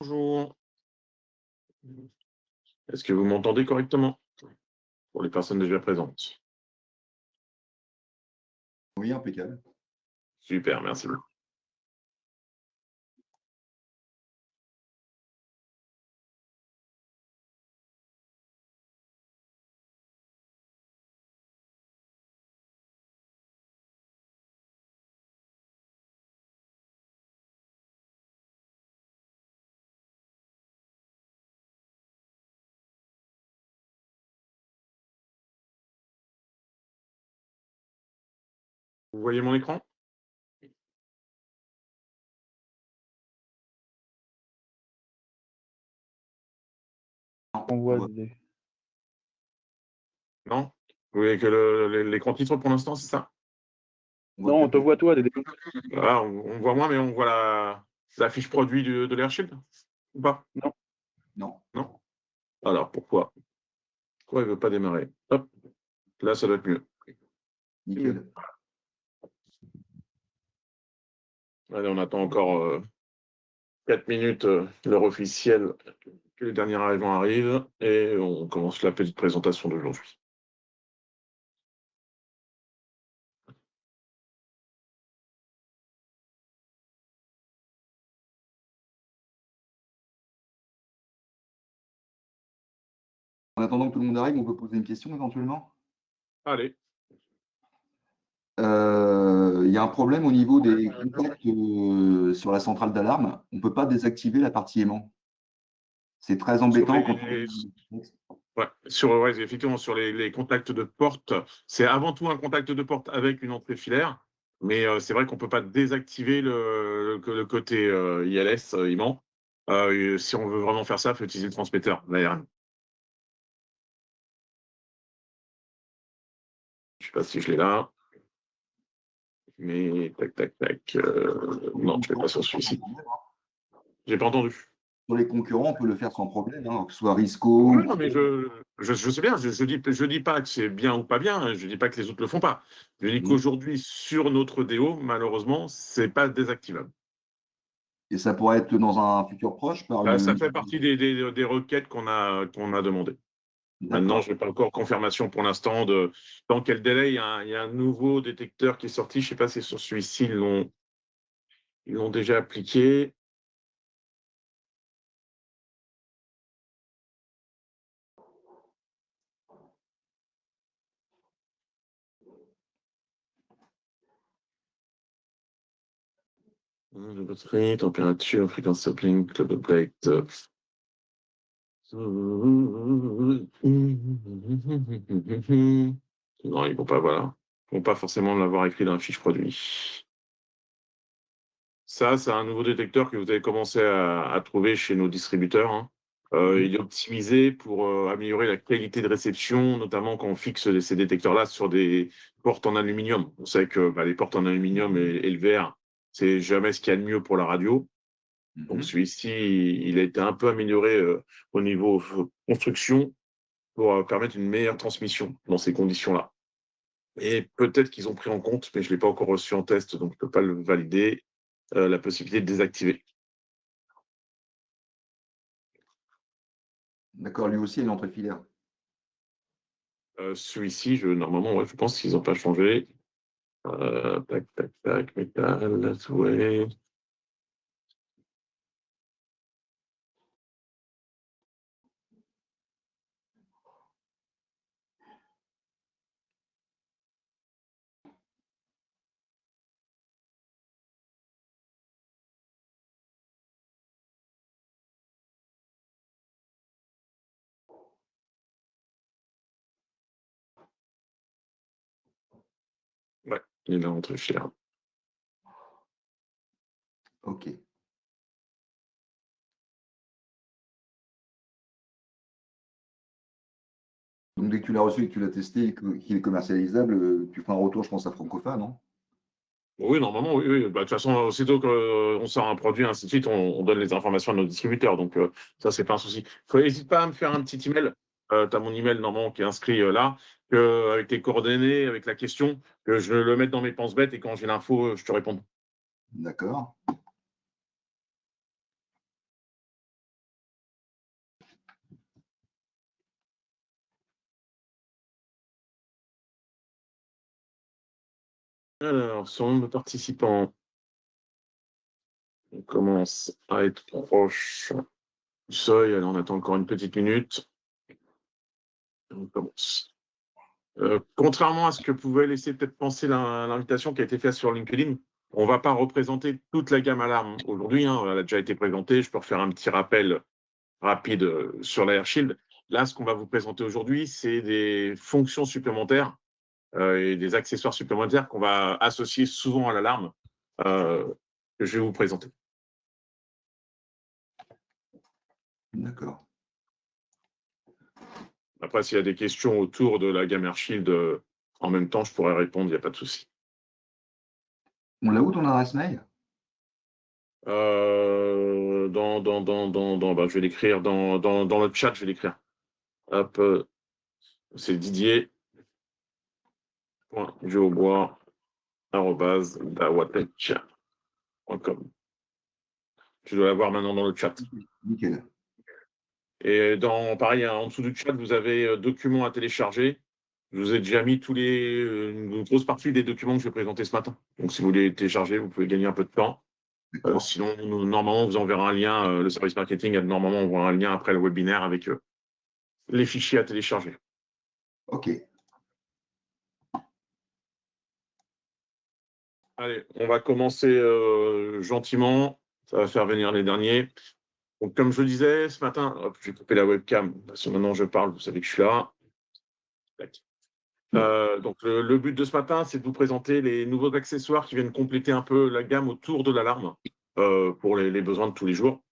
Bonjour. Est-ce que vous m'entendez correctement? Pour les personnes déjà présentes. Oui, impeccable. Super, merci beaucoup. Vous voyez mon écran? Non, On on voit voit des Non? Vous voyez que l'écran titre pour l'instant, c'est ça? on voit non, que on te voit toi, des Ah, on voit moins, mais on voit la fiche produit de l'Airship? Ou pas? non, non, Non? Alors, pourquoi? Pourquoi il ne veut pas démarrer? Hop, là, ça doit être mieux. C'est mieux. nickel. Allez, on attend encore 4 minutes, l'heure officielle, que les derniers arrivants arrivent, et on commence la petite présentation d'aujourd'hui. En attendant que tout le monde arrive, on peut poser une question éventuellement? Allez. Il y a un problème au niveau des contacts sur la centrale d'alarme. On ne peut pas désactiver la partie aimant. C'est très Sur embêtant quand les, on... Ouais, effectivement, sur les contacts de porte, c'est avant tout un contact de porte avec une entrée filaire, mais c'est vrai qu'on ne peut pas désactiver le côté ILS, aimant. Si on veut vraiment faire ça, il faut utiliser le transmetteur, l'ARM. Je ne sais pas si je l'ai là, mais tac, tac, tac. Non, je ne l'ai pas sur celui-ci. J'ai pas entendu. Sur les concurrents, on peut le faire sans problème, hein, que ce soit Risco Oui, ou... non, mais je sais bien, je dis pas que c'est bien ou pas bien, hein, je dis pas que les autres le font pas. Je dis Mhm. qu'aujourd'hui, sur notre DO, malheureusement, c'est pas désactivable. Et ça pourrait être dans un futur proche par Bah, ça une... fait partie des requêtes qu'on a demandées. Maintenant, D'accord. je n'ai pas encore confirmation pour l'instant de dans quel délai. Il y a un nouveau détecteur qui est sorti. Je ne sais pas si sur celui-ci, ils l'ont déjà appliqué. Le batterie, température, fréquence uplink, club update. Non, ils vont pas, voilà. Ils vont pas forcément l'avoir écrit dans la fiche produit. Ça, c'est un nouveau détecteur que vous avez commencé à trouver chez nos distributeurs, hein. Mhm. Il est optimisé pour améliorer la qualité de réception, notamment quand on fixe ces détecteurs-là sur des portes en aluminium. On sait que les portes en aluminium et le verre, c'est jamais ce qu'il y a de mieux pour la radio. Donc Mhm. celui-ci, il a été un peu amélioré au niveau construction pour permettre une meilleure transmission dans ces conditions-là. Et peut-être qu'ils ont pris en compte, mais je ne l'ai pas encore reçu en test, donc je ne peux pas le valider, la possibilité de désactiver. D'accord, lui aussi, il y a une entrée filaire. Celui-ci, normalement, ouais, je pense qu'ils n'ont pas changé. Tac, tac, tac, métal, souhait. Ouais, il est entre filaire. Ok. Donc dès que tu l'as reçu et que tu l'as testé et qu'il est commercialisable, tu feras un retour, je pense, à Francofa, non? Oui, normalement, oui, oui. De toute façon, aussitôt qu'on sort un produit, ainsi de suite, on donne les informations à nos distributeurs. Donc, ça, c'est pas un souci. N'hésite pas à me faire un petit email. Tu as mon email, normalement, qui est inscrit là, avec tes coordonnées, avec la question, que je le mette dans mes penses-bêtes et quand j'ai l'info, je te réponds. D'accord. Alors, sur le nombre de participants, on commence à être proche du seuil. Allez, on attend encore une petite minute. On commence. Contrairement à ce que pouvait laisser peut-être penser l'invitation qui a été faite sur LinkedIn, on ne va pas représenter toute la gamme alarme aujourd'hui. Hein, elle a déjà été présentée. Je peux refaire un petit rappel rapide sur l'AirShield. Là, ce qu'on va vous présenter aujourd'hui, c'est des fonctions supplémentaires et des accessoires supplémentaires qu'on va associer souvent à l'alarme que je vais vous présenter. D'accord. Après, s'il y a des questions autour de la gamme AirShield, en même temps, je pourrais répondre, il n'y a pas de souci. On l'a où ton adresse mail? Bah, je vais l'écrire dans le chat, je vais l'écrire. Hop, c'est didier.geobois@dawatech.com. Tu dois l'avoir maintenant dans le chat. Nickel. Et pareil, hein, en dessous du chat, vous avez documents à télécharger. Je vous ai déjà mis une grosse partie des documents que je vais présenter ce matin. Donc, si vous voulez télécharger, vous pouvez gagner un peu de temps. Sinon, normalement, on vous enverra un lien. Le service marketing a normalement envoie un lien après le webinaire avec les fichiers à télécharger. OK. Allez, on va commencer gentiment. Ça va faire venir les derniers. Donc, comme je le disais ce matin, hop, je vais couper la webcam parce que maintenant je parle, vous savez que je suis là. Donc, le but de ce matin, c'est de vous présenter les nouveaux accessoires qui viennent compléter un peu la gamme autour de l'alarme pour les besoins de tous les jours.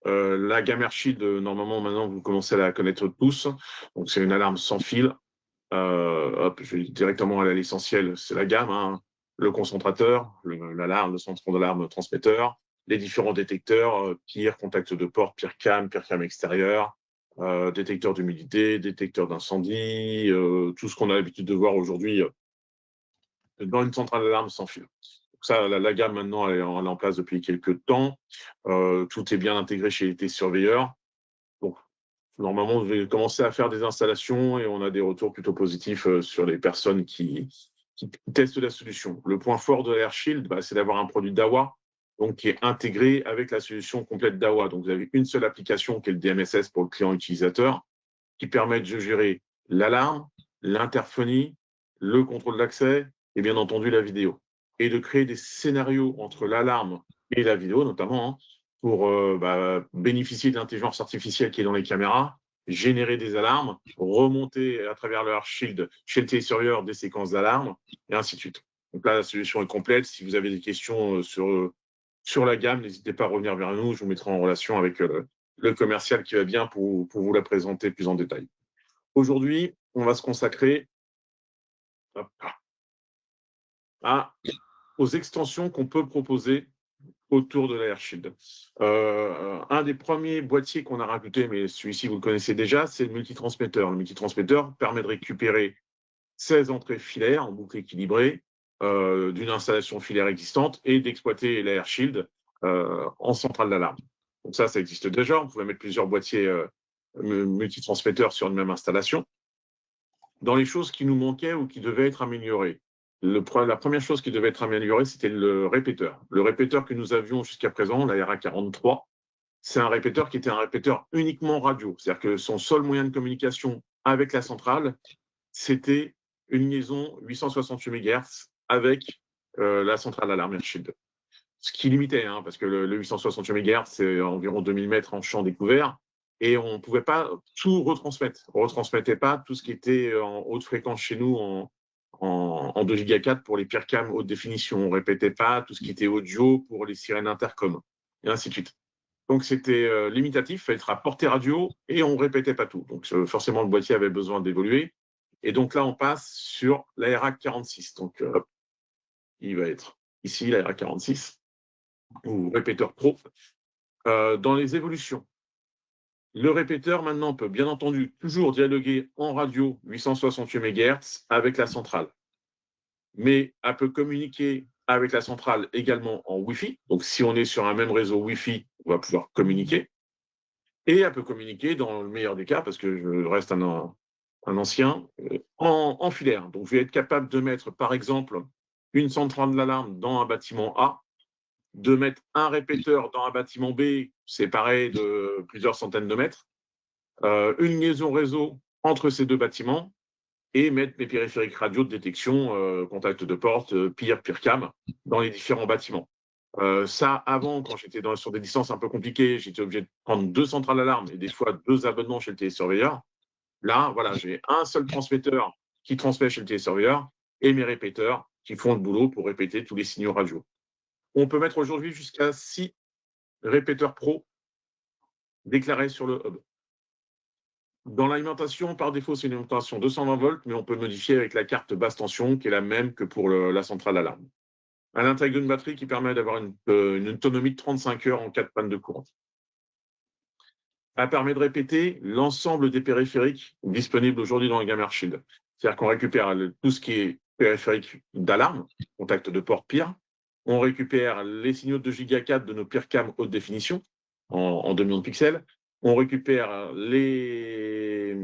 La gamme AirShield, normalement, maintenant, vous commencez à la connaître tous. Donc, c'est une alarme sans fil. Hop, je vais directement aller à l'essentiel. C'est la gamme, hein. Le concentrateur, l'alarme, le centre d'alarme transmetteur, les différents détecteurs, PIR, contact de porte, PIR cam extérieur, détecteur d'humidité, détecteur d'incendie, tout ce qu'on a l'habitude de voir aujourd'hui dans une centrale d'alarme sans fil. Donc ça, la gamme maintenant, elle est en place depuis quelques temps. Tout est bien intégré chez les télésurveilleurs. Donc, normalement, vous allez commencer à faire des installations et on a des retours plutôt positifs sur les personnes qui testent la solution. Le point fort de AirShield, c'est d'avoir un produit DAWA, donc qui est intégré avec la solution complète DAWA. Donc, vous avez une seule application qui est le DMSS pour le client utilisateur, qui permet de gérer l'alarme, l'interphonie, le contrôle d'accès et bien entendu la vidéo. Et de créer des scénarios entre l'alarme et la vidéo, notamment, hein, pour bénéficier de l'intelligence artificielle qui est dans les caméras, générer des alarmes, remonter à travers le AirShield chez le télésurveilleur des séquences d'alarmes, et ainsi de suite. Donc là, la solution est complète. Si vous avez des questions sur la gamme, n'hésitez pas à revenir vers nous. Je vous mettrai en relation avec le commercial qui va bien pour vous la présenter plus en détail. Aujourd'hui, on va se consacrer aux extensions qu'on peut proposer autour de l'AirShield. Un des premiers boîtiers qu'on a rajouté, mais celui-ci vous le connaissez déjà, c'est le multitransmetteur. Le multitransmetteur permet de récupérer 16 entrées filaires en boucle équilibrée d'une installation filaire existante et d'exploiter l'AirShield en centrale d'alarme. Donc ça existe déjà. On pouvait mettre plusieurs boîtiers multitransmetteurs sur une même installation. Dans les choses qui nous manquaient ou qui devaient être améliorées, la première chose qui devait être améliorée, c'était le répéteur. Le répéteur que nous avions jusqu'à présent, la RA43, c'est un répéteur qui était un répéteur uniquement radio. C'est-à-dire que son seul moyen de communication avec la centrale, c'était une liaison 868 MHz avec la centrale d'alarme AirShield. Ce qui limitait, hein, parce que le 868 MHz, c'est environ 2000 mètres en champ découvert, et on ne pouvait pas tout retransmettre. On ne retransmettait pas tout ce qui était en haute fréquence chez nous en 2 Go 4 pour les PIR cam haute définition. On ne répétait pas tout ce qui était audio pour les sirènes intercom, et ainsi de suite. Donc, c'était limitatif, il fallait être à portée radio, et on ne répétait pas tout. Donc, forcément, le boîtier avait besoin d'évoluer. Et donc là, on passe sur la RA46. Donc, il va être ici, la RA46, ou répéteur pro. Dans les évolutions, le répéteur, maintenant, peut bien entendu toujours dialoguer en radio 868 MHz avec la centrale. Mais elle peut communiquer avec la centrale également en Wi-Fi. Donc, si on est sur un même réseau Wi-Fi, on va pouvoir communiquer. Et elle peut communiquer, dans le meilleur des cas, parce que je reste un ancien, en filaire. Donc, je vais être capable de mettre, par exemple, une centrale d'alarme dans un bâtiment A, de mettre un répéteur dans un bâtiment B séparé de plusieurs centaines de mètres, une liaison réseau entre ces deux bâtiments et mettre mes périphériques radio de détection, contact de porte, PIR-cam dans les différents bâtiments. Ça, avant, quand j'étais sur des distances un peu compliquées, j'étais obligé de prendre 2 centrales d'alarme et des fois 2 abonnements chez le télésurveilleur. Là, voilà, j'ai un seul transmetteur qui transmet chez le télésurveilleur et mes répéteurs qui font le boulot pour répéter tous les signaux radio. On peut mettre aujourd'hui jusqu'à 6 répéteurs pro déclarés sur le hub. Dans l'alimentation, par défaut, c'est une alimentation 220 volts, mais on peut modifier avec la carte basse tension qui est la même que pour la centrale d'alarme. Elle intègre une batterie qui permet d'avoir une autonomie de 35 heures en cas de panne de courant. Elle permet de répéter l'ensemble des périphériques disponibles aujourd'hui dans la gamme AirShield. C'est-à-dire qu'on récupère tout ce qui est périphérique d'alarme, contact de port PIR. On récupère les signaux de 2 Go 4 de nos PIR-cam haute définition en 2 millions de pixels. On récupère les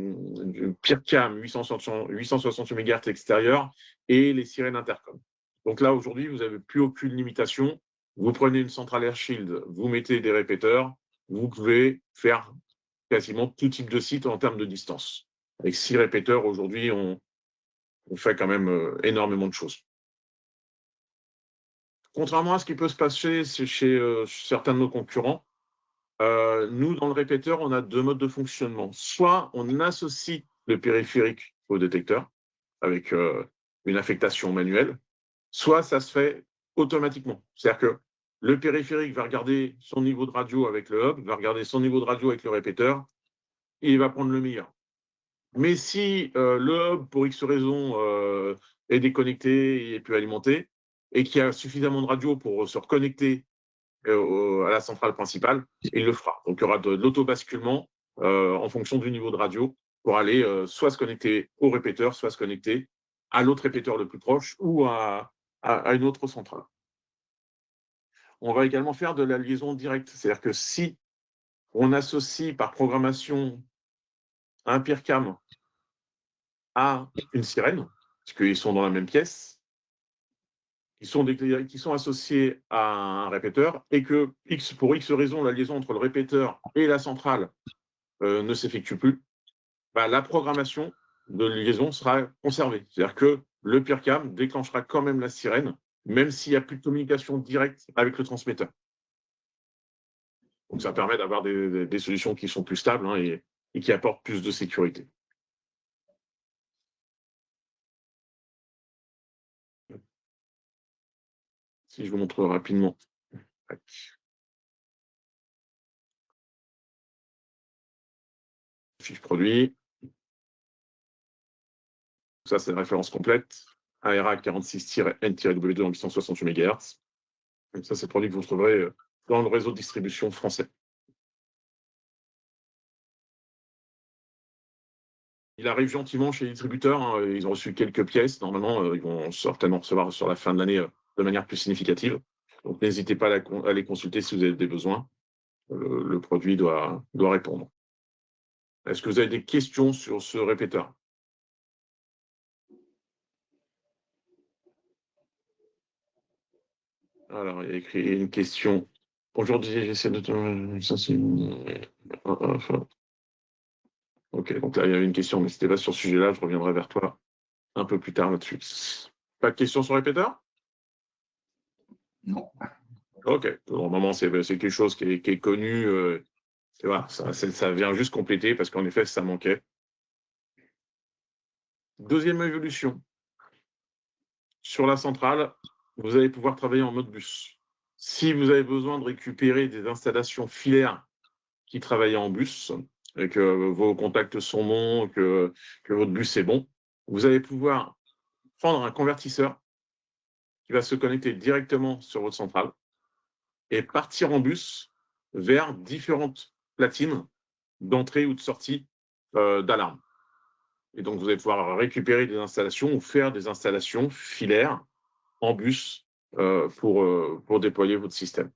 PIR-cam 868 MHz extérieurs et les sirènes intercom. Donc là, aujourd'hui, vous n'avez plus aucune limitation. Vous prenez une centrale AirShield, vous mettez des répéteurs, vous pouvez faire quasiment tout type de site en termes de distance. Avec 6 répéteurs, aujourd'hui, on fait quand même énormément de choses. Contrairement à ce qui peut se passer chez certains de nos concurrents, nous, dans le répéteur, on a 2 modes de fonctionnement. Soit on associe le périphérique au détecteur avec une affectation manuelle, soit ça se fait automatiquement. C'est-à-dire que le périphérique va regarder son niveau de radio avec le hub, va regarder son niveau de radio avec le répéteur, et il va prendre le meilleur. Mais si le hub, pour X raison, est déconnecté et plus alimenté, et qu'il y a suffisamment de radio pour se reconnecter à la centrale principale, il le fera. Donc, il y aura de l'autobasculement en fonction du niveau de radio pour aller soit se connecter au répéteur, soit se connecter à l'autre répéteur le plus proche ou à une autre centrale. On va également faire de la liaison directe. C'est-à-dire que si on associe par programmation un PIR-cam à une sirène, parce qu'ils sont dans la même pièce, qui sont associés à un répéteur, et que pour X raison, la liaison entre le répéteur et la centrale ne s'effectue plus, bah, la programmation de liaison sera conservée. C'est-à-dire que le PIR-cam déclenchera quand même la sirène, même s'il n'y a plus de communication directe avec le transmetteur. Donc ça permet d'avoir des solutions qui sont plus stables et qui apportent plus de sécurité. Si je vous montre rapidement. Fiche produit. Ça, c'est la référence complète. ARA 46-N-W2 en 868 MHz. Donc ça, c'est le produit que vous trouverez dans le réseau de distribution français. Il arrive gentiment chez les distributeurs. Hein. Ils ont reçu quelques pièces. Normalement, ils vont certainement recevoir sur la fin de l'année de manière plus significative. Donc, n'hésitez pas à les consulter si vous avez des besoins. Le produit doit répondre. Est-ce que vous avez des questions sur ce répéteur? Alors, il y a écrit une question. Aujourd'hui, j'essaie de te... Ok, donc là, il y avait une question, mais si ce n'était pas sur ce sujet-là, je reviendrai vers toi un peu plus tard là-dessus. Pas de questions sur le répéteur? Non. Ok, normalement, c'est quelque chose qui est connu. Voilà, ça vient juste compléter parce qu'en effet, ça manquait. Deuxième évolution. Sur la centrale, vous allez pouvoir travailler en mode bus. Si vous avez besoin de récupérer des installations filaires qui travaillent en bus, et que vos contacts sont bons, que votre bus est bon, vous allez pouvoir prendre un convertisseur qui va se connecter directement sur votre centrale et partir en bus vers différentes platines d'entrée ou de sortie d'alarme. Et donc, vous allez pouvoir récupérer des installations ou faire des installations filaires en bus pour déployer votre système.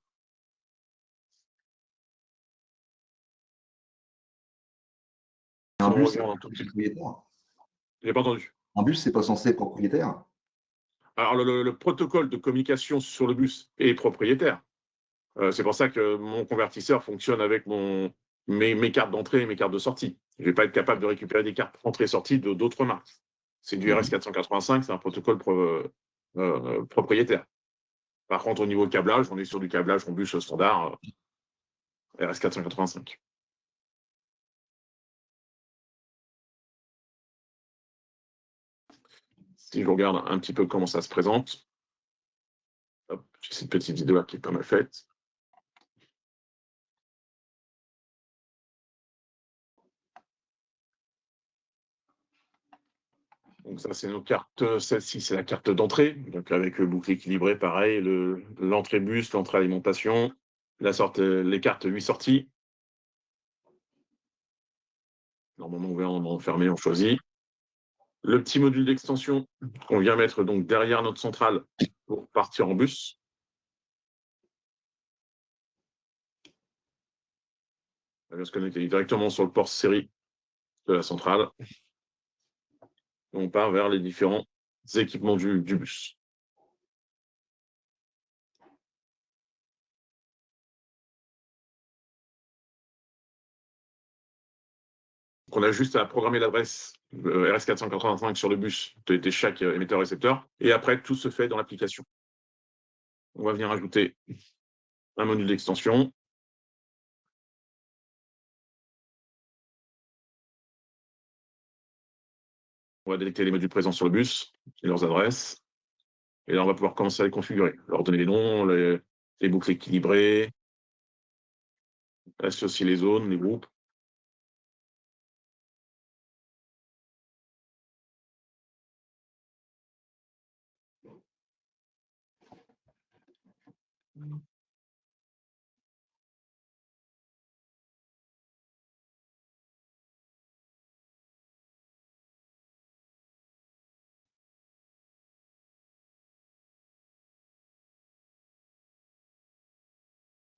Un bus, Un tout petit peu. propriétaire. J'ai pas entendu. Un bus, c'est pas censé être propriétaire. Alors, le protocole de communication sur le bus est propriétaire. C'est pour ça que mon convertisseur fonctionne avec mes cartes d'entrée et mes cartes de sortie. Je ne vais pas être capable de récupérer des cartes entrée-sortie d'autres marques. C'est du RS485, c'est un protocole propriétaire. Par contre, au niveau câblage, on est sur du câblage en bus standard RS485. Si je regarde un petit peu comment ça se présente, j'ai cette petite vidéo qui est pas mal faite. Donc ça, c'est nos cartes. Celle-ci, c'est la carte d'entrée, donc avec le boucle équilibré, pareil, l'entrée bus, l'entrée alimentation, les cartes 8 sorties. Normalement, on va enfermer, on choisit. Le petit module d'extension qu'on vient mettre donc derrière notre centrale pour partir en bus. On va se connecter directement sur le port série de la centrale. On part vers les différents équipements du bus. Donc on a juste à programmer l'adresse RS485 sur le bus de chaque émetteur-récepteur. Et après, tout se fait dans l'application. On va venir ajouter un module d'extension. On va détecter les modules présents sur le bus et leurs adresses. Et là, on va pouvoir commencer à les configurer. Leur donner les noms, les boucles équilibrées, associer les zones, les groupes.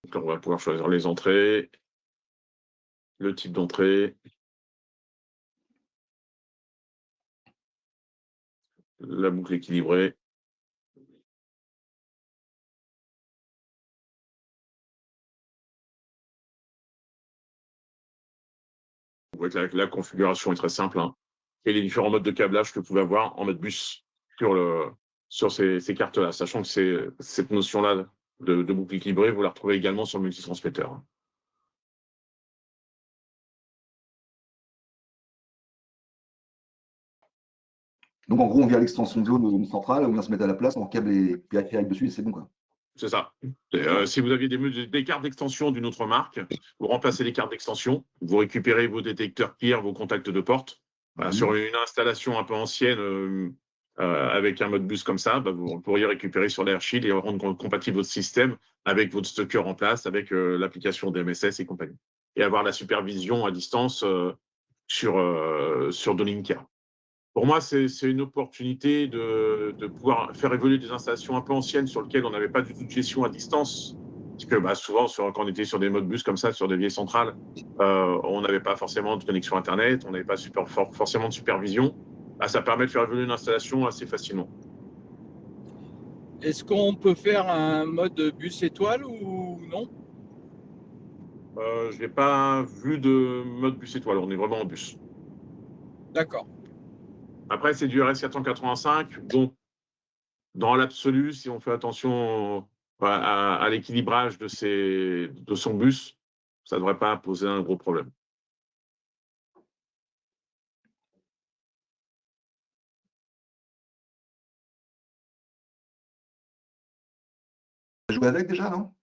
Donc là, on va pouvoir choisir les entrées, le type d'entrée, la boucle équilibrée. Vous voyez que la configuration est très simple. Hein. Et les différents modes de câblage que vous pouvez avoir en mode bus sur ces cartes-là, sachant que cette notion-là de boucle équilibrée, vous la retrouvez également sur le multitransmetteur. Donc, en gros, on vient à l'extension de zone centrale, on vient se mettre à la place, on câble les périphériques dessus et c'est bon, quoi. C'est ça. Si vous aviez des cartes d'extension d'une autre marque, vous remplacez les cartes d'extension, vous récupérez vos détecteurs PIR, vos contacts de porte. Sur une installation un peu ancienne, avec un mode bus comme ça, vous pourriez récupérer sur l'Airshield et rendre compatible votre système avec votre stocker en place, avec l'application DMSS et compagnie. Et avoir la supervision à distance sur Dolinker. Pour moi, c'est une opportunité de pouvoir faire évoluer des installations un peu anciennes sur lesquelles on n'avait pas du tout de gestion à distance. Parce que souvent, quand on était sur des modes bus comme ça, sur des vieilles centrales, on n'avait pas forcément de connexion Internet, on n'avait pas forcément de supervision. Ça permet de faire évoluer une installation assez facilement. Est-ce qu'on peut faire un mode bus étoile ou non? Je n'ai pas vu de mode bus étoile, on est vraiment en bus. D'accord. Après, c'est du RS485, donc dans l'absolu, si on fait attention à l'équilibrage de son bus, ça ne devrait pas poser un gros problème. Tu as joué avec déjà, non?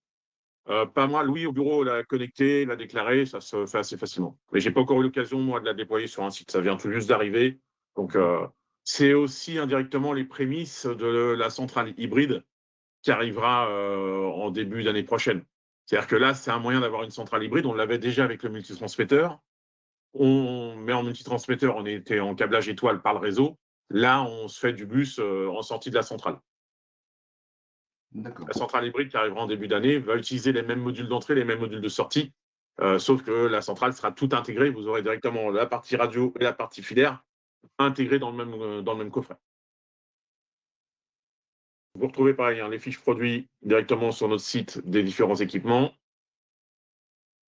Pas moi, Louis, au bureau, l'a connecté, l'a déclaré, ça se fait assez facilement. Mais je n'ai pas encore eu l'occasion, moi, de la déployer sur un site. Ça vient tout juste d'arriver. Donc, c'est aussi indirectement les prémices de la centrale hybride qui arrivera en début d'année prochaine. C'est-à-dire que là, c'est un moyen d'avoir une centrale hybride. On l'avait déjà avec le multitransmetteur. Mais en multitransmetteur, on était en câblage étoile par le réseau. Là, on se fait du bus en sortie de la centrale. La centrale hybride qui arrivera en début d'année va utiliser les mêmes modules d'entrée, les mêmes modules de sortie, sauf que la centrale sera toute intégrée. Vous aurez directement la partie radio et la partie filaire intégrées dans le même coffret. Vous retrouvez pareil les fiches produits directement sur notre site des différents équipements,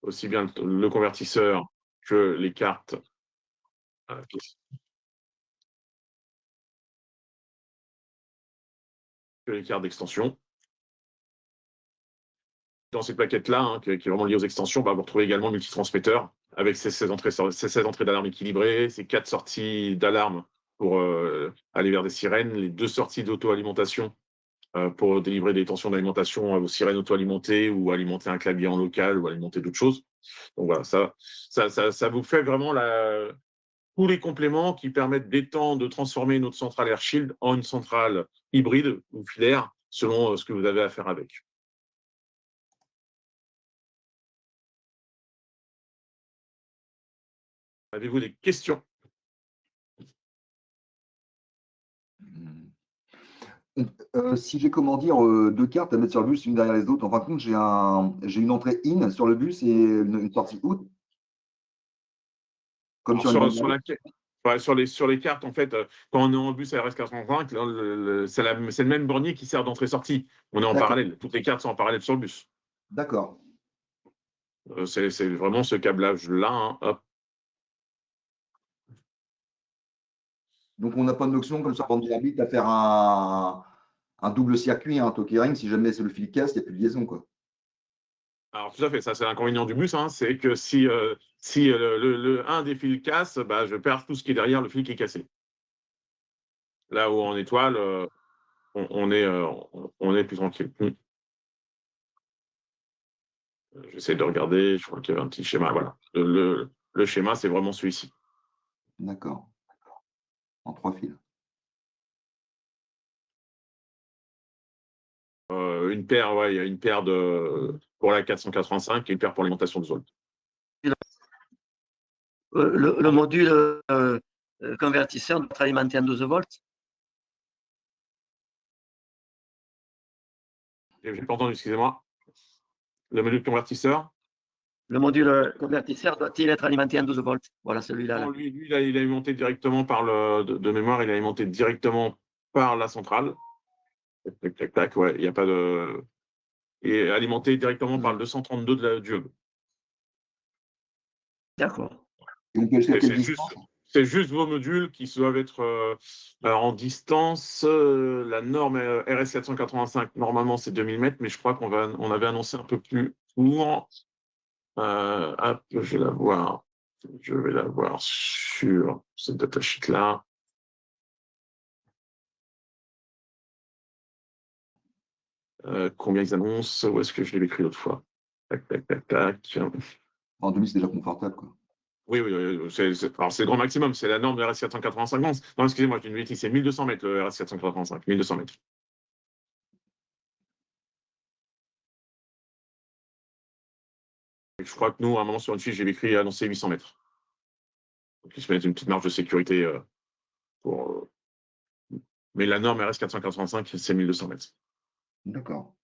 aussi bien le convertisseur que les cartes. Que les cartes d'extension. Dans ces plaquettes-là, qui est vraiment liée aux extensions, vous retrouvez également le multitransmetteur avec ses 16 entrées d'alarme équilibrées, ses 4 sorties d'alarme pour aller vers des sirènes, les 2 sorties d'auto-alimentation pour délivrer des tensions d'alimentation à vos sirènes auto-alimentées ou alimenter un clavier en local ou alimenter d'autres choses. Donc voilà, ça vous fait vraiment tous les compléments qui permettent d'étendre, de transformer notre centrale Air Shield en une centrale hybride ou filaire selon ce que vous avez à faire avec. Avez-vous des questions? Si j'ai comment dire 2 cartes à mettre sur le bus, une derrière les autres, en fin de compte, j'ai une entrée in sur le bus et une sortie out. Comme sur sur les cartes, en fait, quand on est en bus RS405, c'est le même bornier qui sert d'entrée-sortie. On est en parallèle. Toutes les cartes sont en parallèle sur le bus. D'accord. C'est vraiment ce câblage-là. Hop. Donc, on n'a pas de notion comme ça en orbite à faire un double circuit, un talkie ring. Si jamais c'est le fil casse, il n'y a plus de liaison, quoi. Alors, tout à fait, ça c'est l'inconvénient du bus, c'est que si un des fils casse, je perds tout ce qui est derrière le fil qui est cassé. Là où en étoile, on est plus tranquille. J'essaie de regarder, je crois qu'il y avait un petit schéma. Voilà. Le schéma, c'est vraiment celui-ci. D'accord. En 3 fils. Une paire, il y a une paire pour la 485 et une paire pour l'alimentation de zone. Le module convertisseur doit être alimenté en 12 volts. J'ai pas entendu, excusez-moi. Le module convertisseur. Le module convertisseur doit-il être alimenté en 12 volts? Voilà, celui-là. Non, lui, il est alimenté directement par de mémoire, il est alimenté directement par la centrale. Tac, tac, tac, ouais, il n'y a pas de. Il est alimenté directement par le 232 du hub. D'accord. C'est juste vos modules qui doivent être en distance. La norme RS 485, normalement, c'est 2000 mètres, mais je crois qu'on avait annoncé un peu plus court. Hop, je vais la voir. Je vais la voir sur cette datasheet-là. Combien ils annoncent? Où est-ce que je l'ai écrit l'autre fois? Tac, tac, tac, tac. En 2000, c'est déjà confortable, quoi. Oui, c'est le grand maximum, c'est la norme de RS 485. Non, excusez-moi, je dis une bêtise, c'est 1200 mètres le RS 485, 1200 mètres. Et je crois que nous, à un moment sur une fiche, j'ai écrit annoncé 800 mètres. Donc, ils se mettent une petite marge de sécurité pour. Mais la norme RS 485, c'est 1200 mètres. D'accord.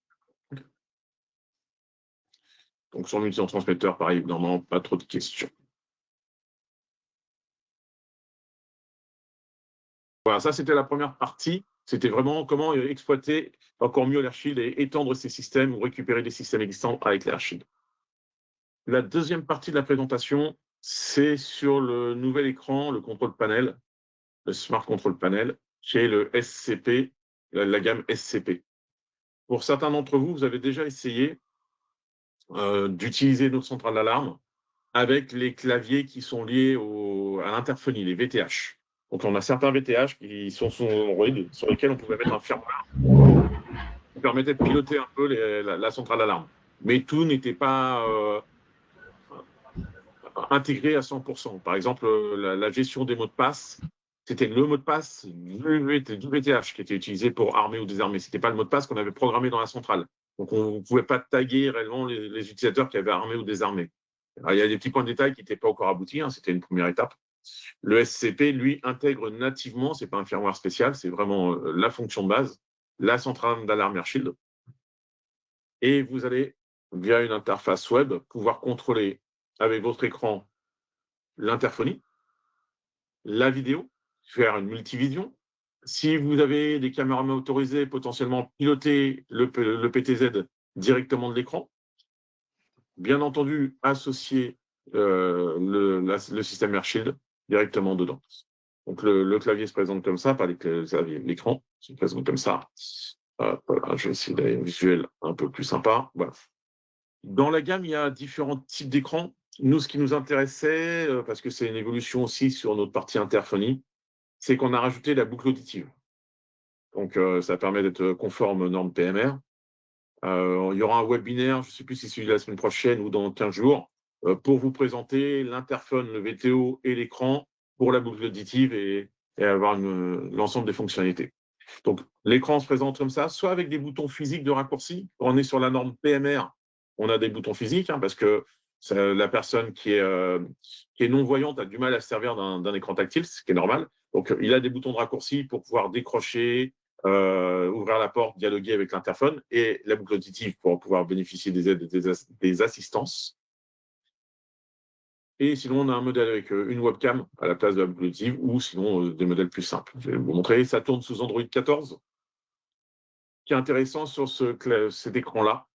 Okay. Donc, sur le multitransmetteur, pareil, normalement, pas trop de questions. Voilà, ça, c'était la première partie. C'était vraiment comment exploiter encore mieux l'AirShield et étendre ces systèmes ou récupérer des systèmes existants avec l'AirShield. La deuxième partie de la présentation, c'est sur le nouvel écran, le contrôle panel, le Smart Control Panel, qui est le SCP, la gamme SCP. Pour certains d'entre vous, vous avez déjà essayé d'utiliser notre centrale d'alarme avec les claviers qui sont liés à l'interphonie, les VTH. Donc, on a certains VTH qui sont sur Android, sur lesquels on pouvait mettre un firmware qui permettait de piloter un peu la centrale d'alarme. Mais tout n'était pas intégré à 100%. Par exemple, la gestion des mots de passe, c'était le mot de passe du VTH qui était utilisé pour armer ou désarmer. Ce n'était pas le mot de passe qu'on avait programmé dans la centrale. Donc, on ne pouvait pas taguer réellement les utilisateurs qui avaient armé ou désarmé. Alors, il y a des petits points de détail qui n'étaient pas encore aboutis, c'était une première étape. Le SCP, lui, intègre nativement, ce n'est pas un firmware spécial, c'est vraiment la fonction de base, la centrale d'alarme AirShield. Et vous allez, via une interface web, pouvoir contrôler avec votre écran l'interphonie, la vidéo, faire une multivision, Si vous avez des caméras motorisées, potentiellement piloter le PTZ directement de l'écran. Bien entendu, associer le système AirShield directement dedans. Donc, le clavier se présente comme ça, pas l'écran se présente comme ça. Voilà, je vais essayer d'aller un visuel un peu plus sympa. Voilà. Dans la gamme, il y a différents types d'écrans. Nous, ce qui nous intéressait, parce que c'est une évolution aussi sur notre partie interphonie, c'est qu'on a rajouté la boucle auditive. Donc, ça permet d'être conforme aux normes PMR. Il y aura un webinaire, je ne sais plus si c'est celui de la semaine prochaine ou dans 15 jours, pour vous présenter l'interphone, le VTO et l'écran pour la boucle auditive et avoir l'ensemble des fonctionnalités. Donc, l'écran se présente comme ça, soit avec des boutons physiques de raccourci. Quand on est sur la norme PMR, on a des boutons physiques, parce que la personne qui est non-voyante a du mal à se servir d'un écran tactile, ce qui est normal. Donc, il a des boutons de raccourci pour pouvoir décrocher, ouvrir la porte, dialoguer avec l'interphone, et la boucle auditive pour pouvoir bénéficier des aides et des assistances. Et sinon, on a un modèle avec une webcam à la place de la boucle auditive, ou sinon des modèles plus simples. Je vais vous montrer. Ça tourne sous Android 14. Ce qui est intéressant sur cet écran-là,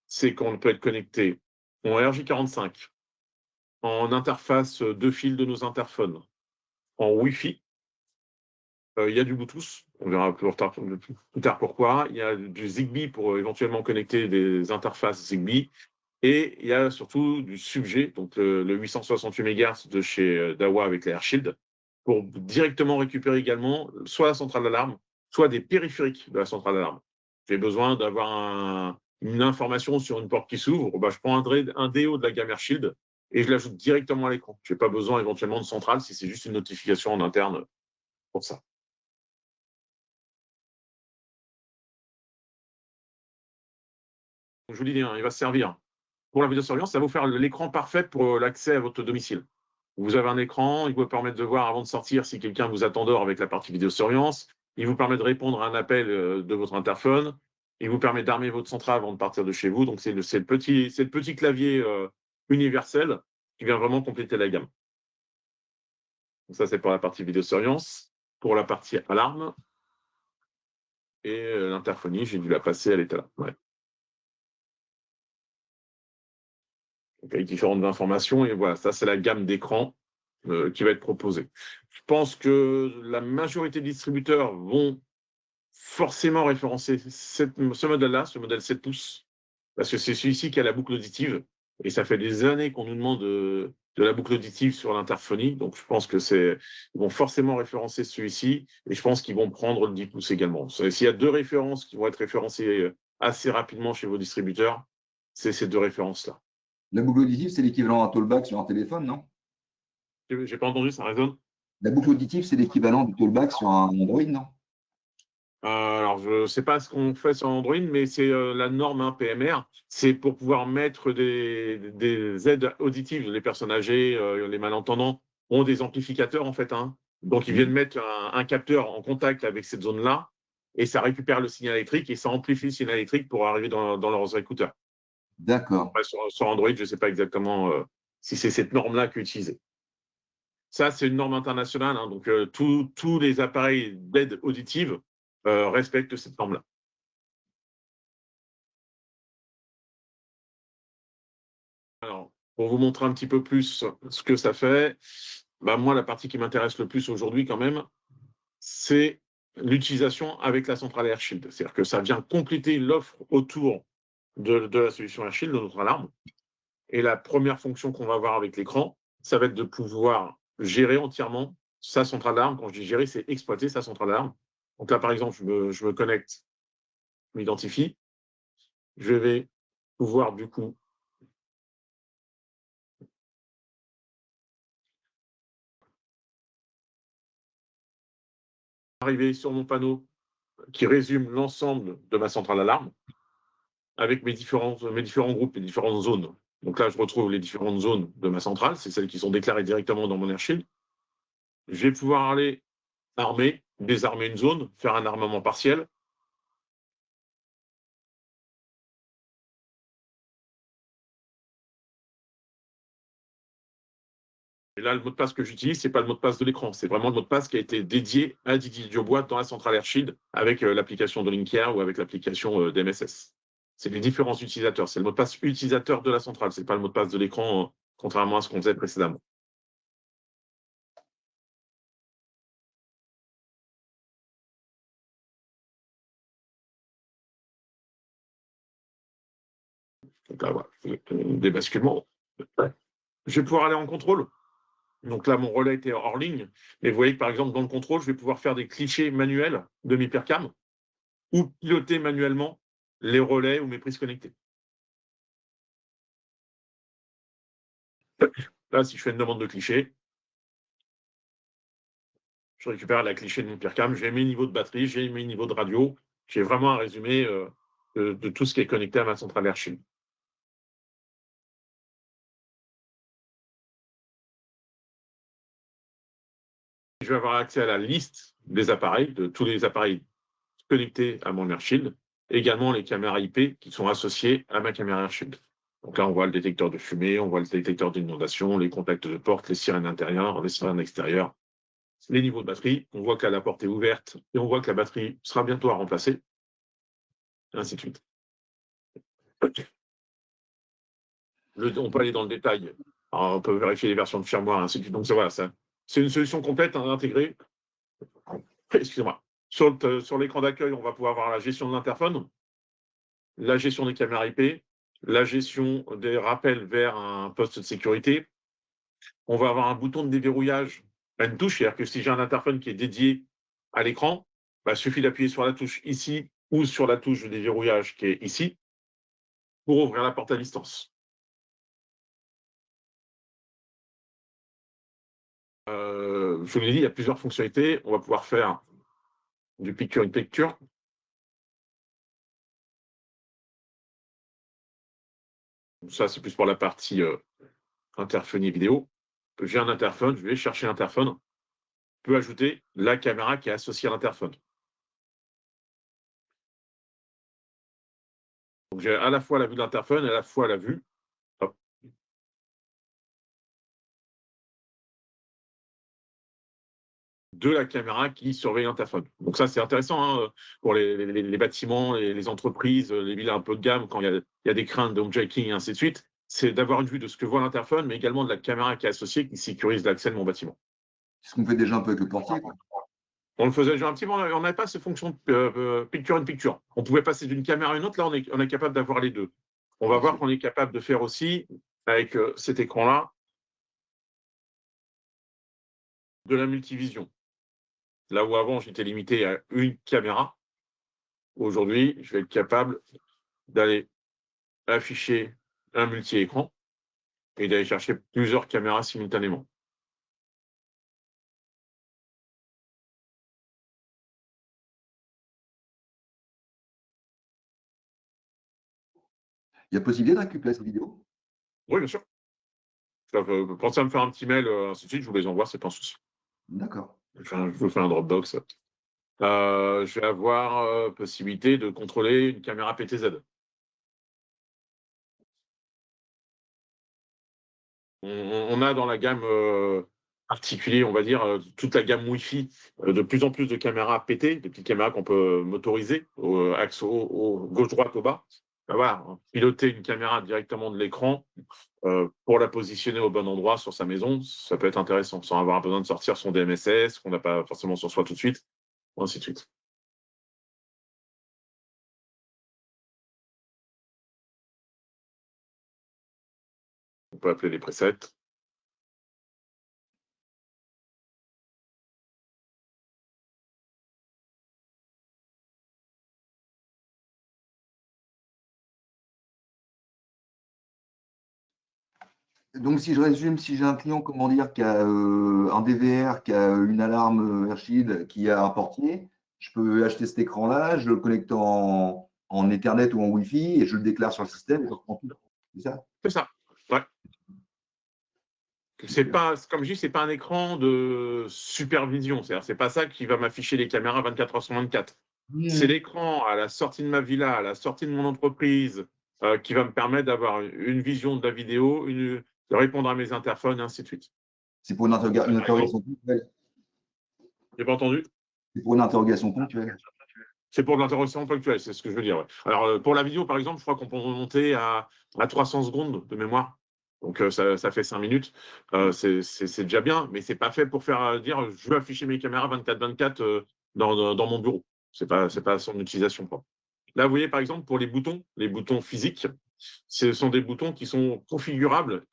c'est qu'on peut être connecté en RJ45, en interface de fil de nos interphones, en Wi-Fi. Il y a du Bluetooth, on verra plus tard pourquoi. Il y a du Zigbee pour éventuellement connecter des interfaces Zigbee. Et il y a surtout du subjet, donc le 868 MHz de chez Dahua avec les AirShield, pour directement récupérer également soit la centrale d'alarme, soit des périphériques de la centrale d'alarme. J'ai besoin d'avoir une information sur une porte qui s'ouvre, je prends un DO de la gamme AirShield et je l'ajoute directement à l'écran. Je n'ai pas besoin éventuellement de centrale si c'est juste une notification en interne pour ça. Je vous dis, il va se servir. Pour la vidéosurveillance, ça va vous faire l'écran parfait pour l'accès à votre domicile. Vous avez un écran, il vous permet de voir avant de sortir si quelqu'un vous attend dehors avec la partie vidéosurveillance. Il vous permet de répondre à un appel de votre interphone. Il vous permet d'armer votre centrale avant de partir de chez vous. Donc, c'est le petit clavier universel qui vient vraiment compléter la gamme. Donc, ça, c'est pour la partie vidéosurveillance. Pour la partie alarme et l'interphonie, j'ai dû la passer à l'état là. Ouais. Donc, avec différentes informations. Et voilà, ça, c'est la gamme d'écran qui va être proposée. Je pense que la majorité des distributeurs vont forcément référencer ce modèle-là, ce modèle 7 pouces, parce que c'est celui-ci qui a la boucle auditive. Et ça fait des années qu'on nous demande de la boucle auditive sur l'interphonie. Donc, je pense que ils vont forcément référencer celui-ci. Et je pense qu'ils vont prendre le 10 pouces également. S'il y a deux références qui vont être référencées assez rapidement chez vos distributeurs, c'est ces deux références-là. La boucle auditive, c'est l'équivalent d'un tollback sur un téléphone, non? J'ai pas entendu, ça résonne? La boucle auditive, c'est l'équivalent du tollback sur un Android, non? Alors, je ne sais pas ce qu'on fait sur Android, mais c'est la norme PMR. C'est pour pouvoir mettre des aides auditives. Les personnes âgées, les malentendants ont des amplificateurs, en fait. Donc, ils viennent mettre un capteur en contact avec cette zone-là et ça récupère le signal électrique et ça amplifie le signal électrique pour arriver dans leurs écouteurs. D'accord. Sur Android, je ne sais pas exactement si c'est cette norme-là qui est utilisée. Ça, c'est une norme internationale. Donc, tous les appareils d'aide auditive respectent cette norme-là. Alors, pour vous montrer un petit peu plus ce que ça fait, moi, la partie qui m'intéresse le plus aujourd'hui, quand même, c'est l'utilisation avec la centrale AirShield. C'est-à-dire que ça vient compléter l'offre autour de la solution AirShield, de notre alarme. Et la première fonction qu'on va avoir avec l'écran, ça va être de pouvoir gérer entièrement sa centrale d'alarme. Quand je dis gérer, c'est exploiter sa centrale d'alarme. Donc là, par exemple, je me connecte, je m'identifie. Je vais pouvoir, du coup, arriver sur mon panneau qui résume l'ensemble de ma centrale d'alarme avec mes différents groupes, mes différentes zones. Donc là, je retrouve les différentes zones de ma centrale, c'est celles qui sont déclarées directement dans mon AirShield. Je vais pouvoir aller armer, désarmer une zone, faire un armement partiel. Et là, le mot de passe que j'utilise, ce n'est pas le mot de passe de l'écran. C'est vraiment le mot de passe qui a été dédié à Didier Diobois dans la centrale AirShield avec l'application de Linker ou avec l'application d'MSS. C'est les différents utilisateurs. C'est le mot de passe utilisateur de la centrale. Ce n'est pas le mot de passe de l'écran, contrairement à ce qu'on faisait précédemment. Donc là, voilà, des basculements. Je vais pouvoir aller en contrôle. Donc là, mon relais était hors ligne. Mais vous voyez que, par exemple, dans le contrôle, je vais pouvoir faire des clichés manuels de MyPercam ou piloter manuellement les relais ou mes prises connectées. Là, si je fais une demande de cliché, je récupère la cliché de MyPercam, j'ai mes niveaux de batterie, j'ai mes niveaux de radio, j'ai vraiment un résumé de tout ce qui est connecté à ma centrale AirShield. Je vais avoir accès à la liste des appareils, de tous les appareils connectés à mon AirShield, également les caméras IP qui sont associées à ma caméra AirShield. Donc là, on voit le détecteur de fumée, on voit le détecteur d'inondation, les contacts de porte, les sirènes intérieures, les sirènes extérieures, les niveaux de batterie. On voit que la porte est ouverte et on voit que la batterie sera bientôt à remplacer, et ainsi de suite. On peut aller dans le détail. Alors, on peut vérifier les versions de firmware, ainsi de suite. Donc, voilà, c'est une solution complète intégrée. Excusez-moi. Sur l'écran d'accueil, on va pouvoir avoir la gestion de l'interphone, la gestion des caméras IP, la gestion des rappels vers un poste de sécurité. On va avoir un bouton de déverrouillage à une touche, c'est-à-dire que si j'ai un interphone qui est dédié à l'écran, il suffit d'appuyer sur la touche ici ou sur la touche de déverrouillage qui est ici pour ouvrir la porte à distance. Je vous l'ai dit, il y a plusieurs fonctionnalités. On va pouvoir faire du picture-in-picture. Ça, c'est plus pour la partie interphonie vidéo. J'ai un interphone, je vais chercher l'interphone. Je peux ajouter la caméra qui est associée à l'interphone. Donc, j'ai à la fois la vue de l'interphone et à la fois la vue de la caméra qui surveille l'interphone. Donc ça, c'est intéressant hein, pour les bâtiments, les entreprises, les villas un peu de gamme, quand il y a des craintes de homejacking et ainsi de suite, c'est d'avoir une vue de ce que voit l'interphone, mais également de la caméra qui est associée, qui sécurise l'accès de mon bâtiment. C'est ce qu'on fait déjà un peu avec le portier, quoi. On le faisait déjà un petit peu, on n'avait pas ces fonctions picture-in-picture. On pouvait passer d'une caméra à une autre, là, on est capable d'avoir les deux. On va voir qu'on est capable de faire aussi, avec cet écran-là, de la multivision. Là où avant, j'étais limité à une caméra, aujourd'hui, je vais être capable d'aller afficher un multi-écran et d'aller chercher plusieurs caméras simultanément. Il y a possibilité d'un cuplet cette vidéo? Oui, bien sûr. Pensez à me faire un petit mail, ainsi de suite, je vous les envoie, c'est pas un souci. D'accord. Je vous fais un Dropbox. Je vais avoir possibilité de contrôler une caméra PTZ. On a dans la gamme articulée, on va dire, toute la gamme Wi-Fi, de plus en plus de caméras PT, des petites caméras qu'on peut motoriser, axe gauche-droite au bas. Ben voilà, piloter une caméra directement de l'écran pour la positionner au bon endroit sur sa maison, ça peut être intéressant, sans avoir besoin de sortir son DMSS, qu'on n'a pas forcément sur soi tout de suite, ainsi de suite. On peut appeler les presets. Donc, si je résume, si j'ai un client, comment dire, qui a un DVR, qui a une alarme AirShield, qui a un portier, je peux acheter cet écran-là, je le connecte en Ethernet ou en Wi-Fi et je le déclare sur le système et je reprends tout. C'est ça? C'est ça. Ouais. C'est pas, comme je dis, c'est pas un écran de supervision. C'est-à-dire, c'est pas ça qui va m'afficher les caméras 24 heures sur 24. C'est l'écran à la sortie de ma villa, à la sortie de mon entreprise, qui va me permettre d'avoir une vision de la vidéo, de répondre à mes interphones, et ainsi de suite. C'est pour une interrogation ponctuelle. J'ai pas entendu. C'est pour une interrogation ponctuelle. C'est pour de l'interrogation ponctuelle, c'est ce que je veux dire. Ouais. Alors, pour la vidéo, par exemple, je crois qu'on peut remonter à 300 secondes de mémoire. Donc, ça fait 5 minutes. C'est déjà bien, mais c'est pas fait pour faire dire je veux afficher mes caméras 24/24 dans mon bureau. C'est pas son utilisation propre. Là, vous voyez, par exemple, pour les boutons physiques, ce sont des boutons qui sont configurables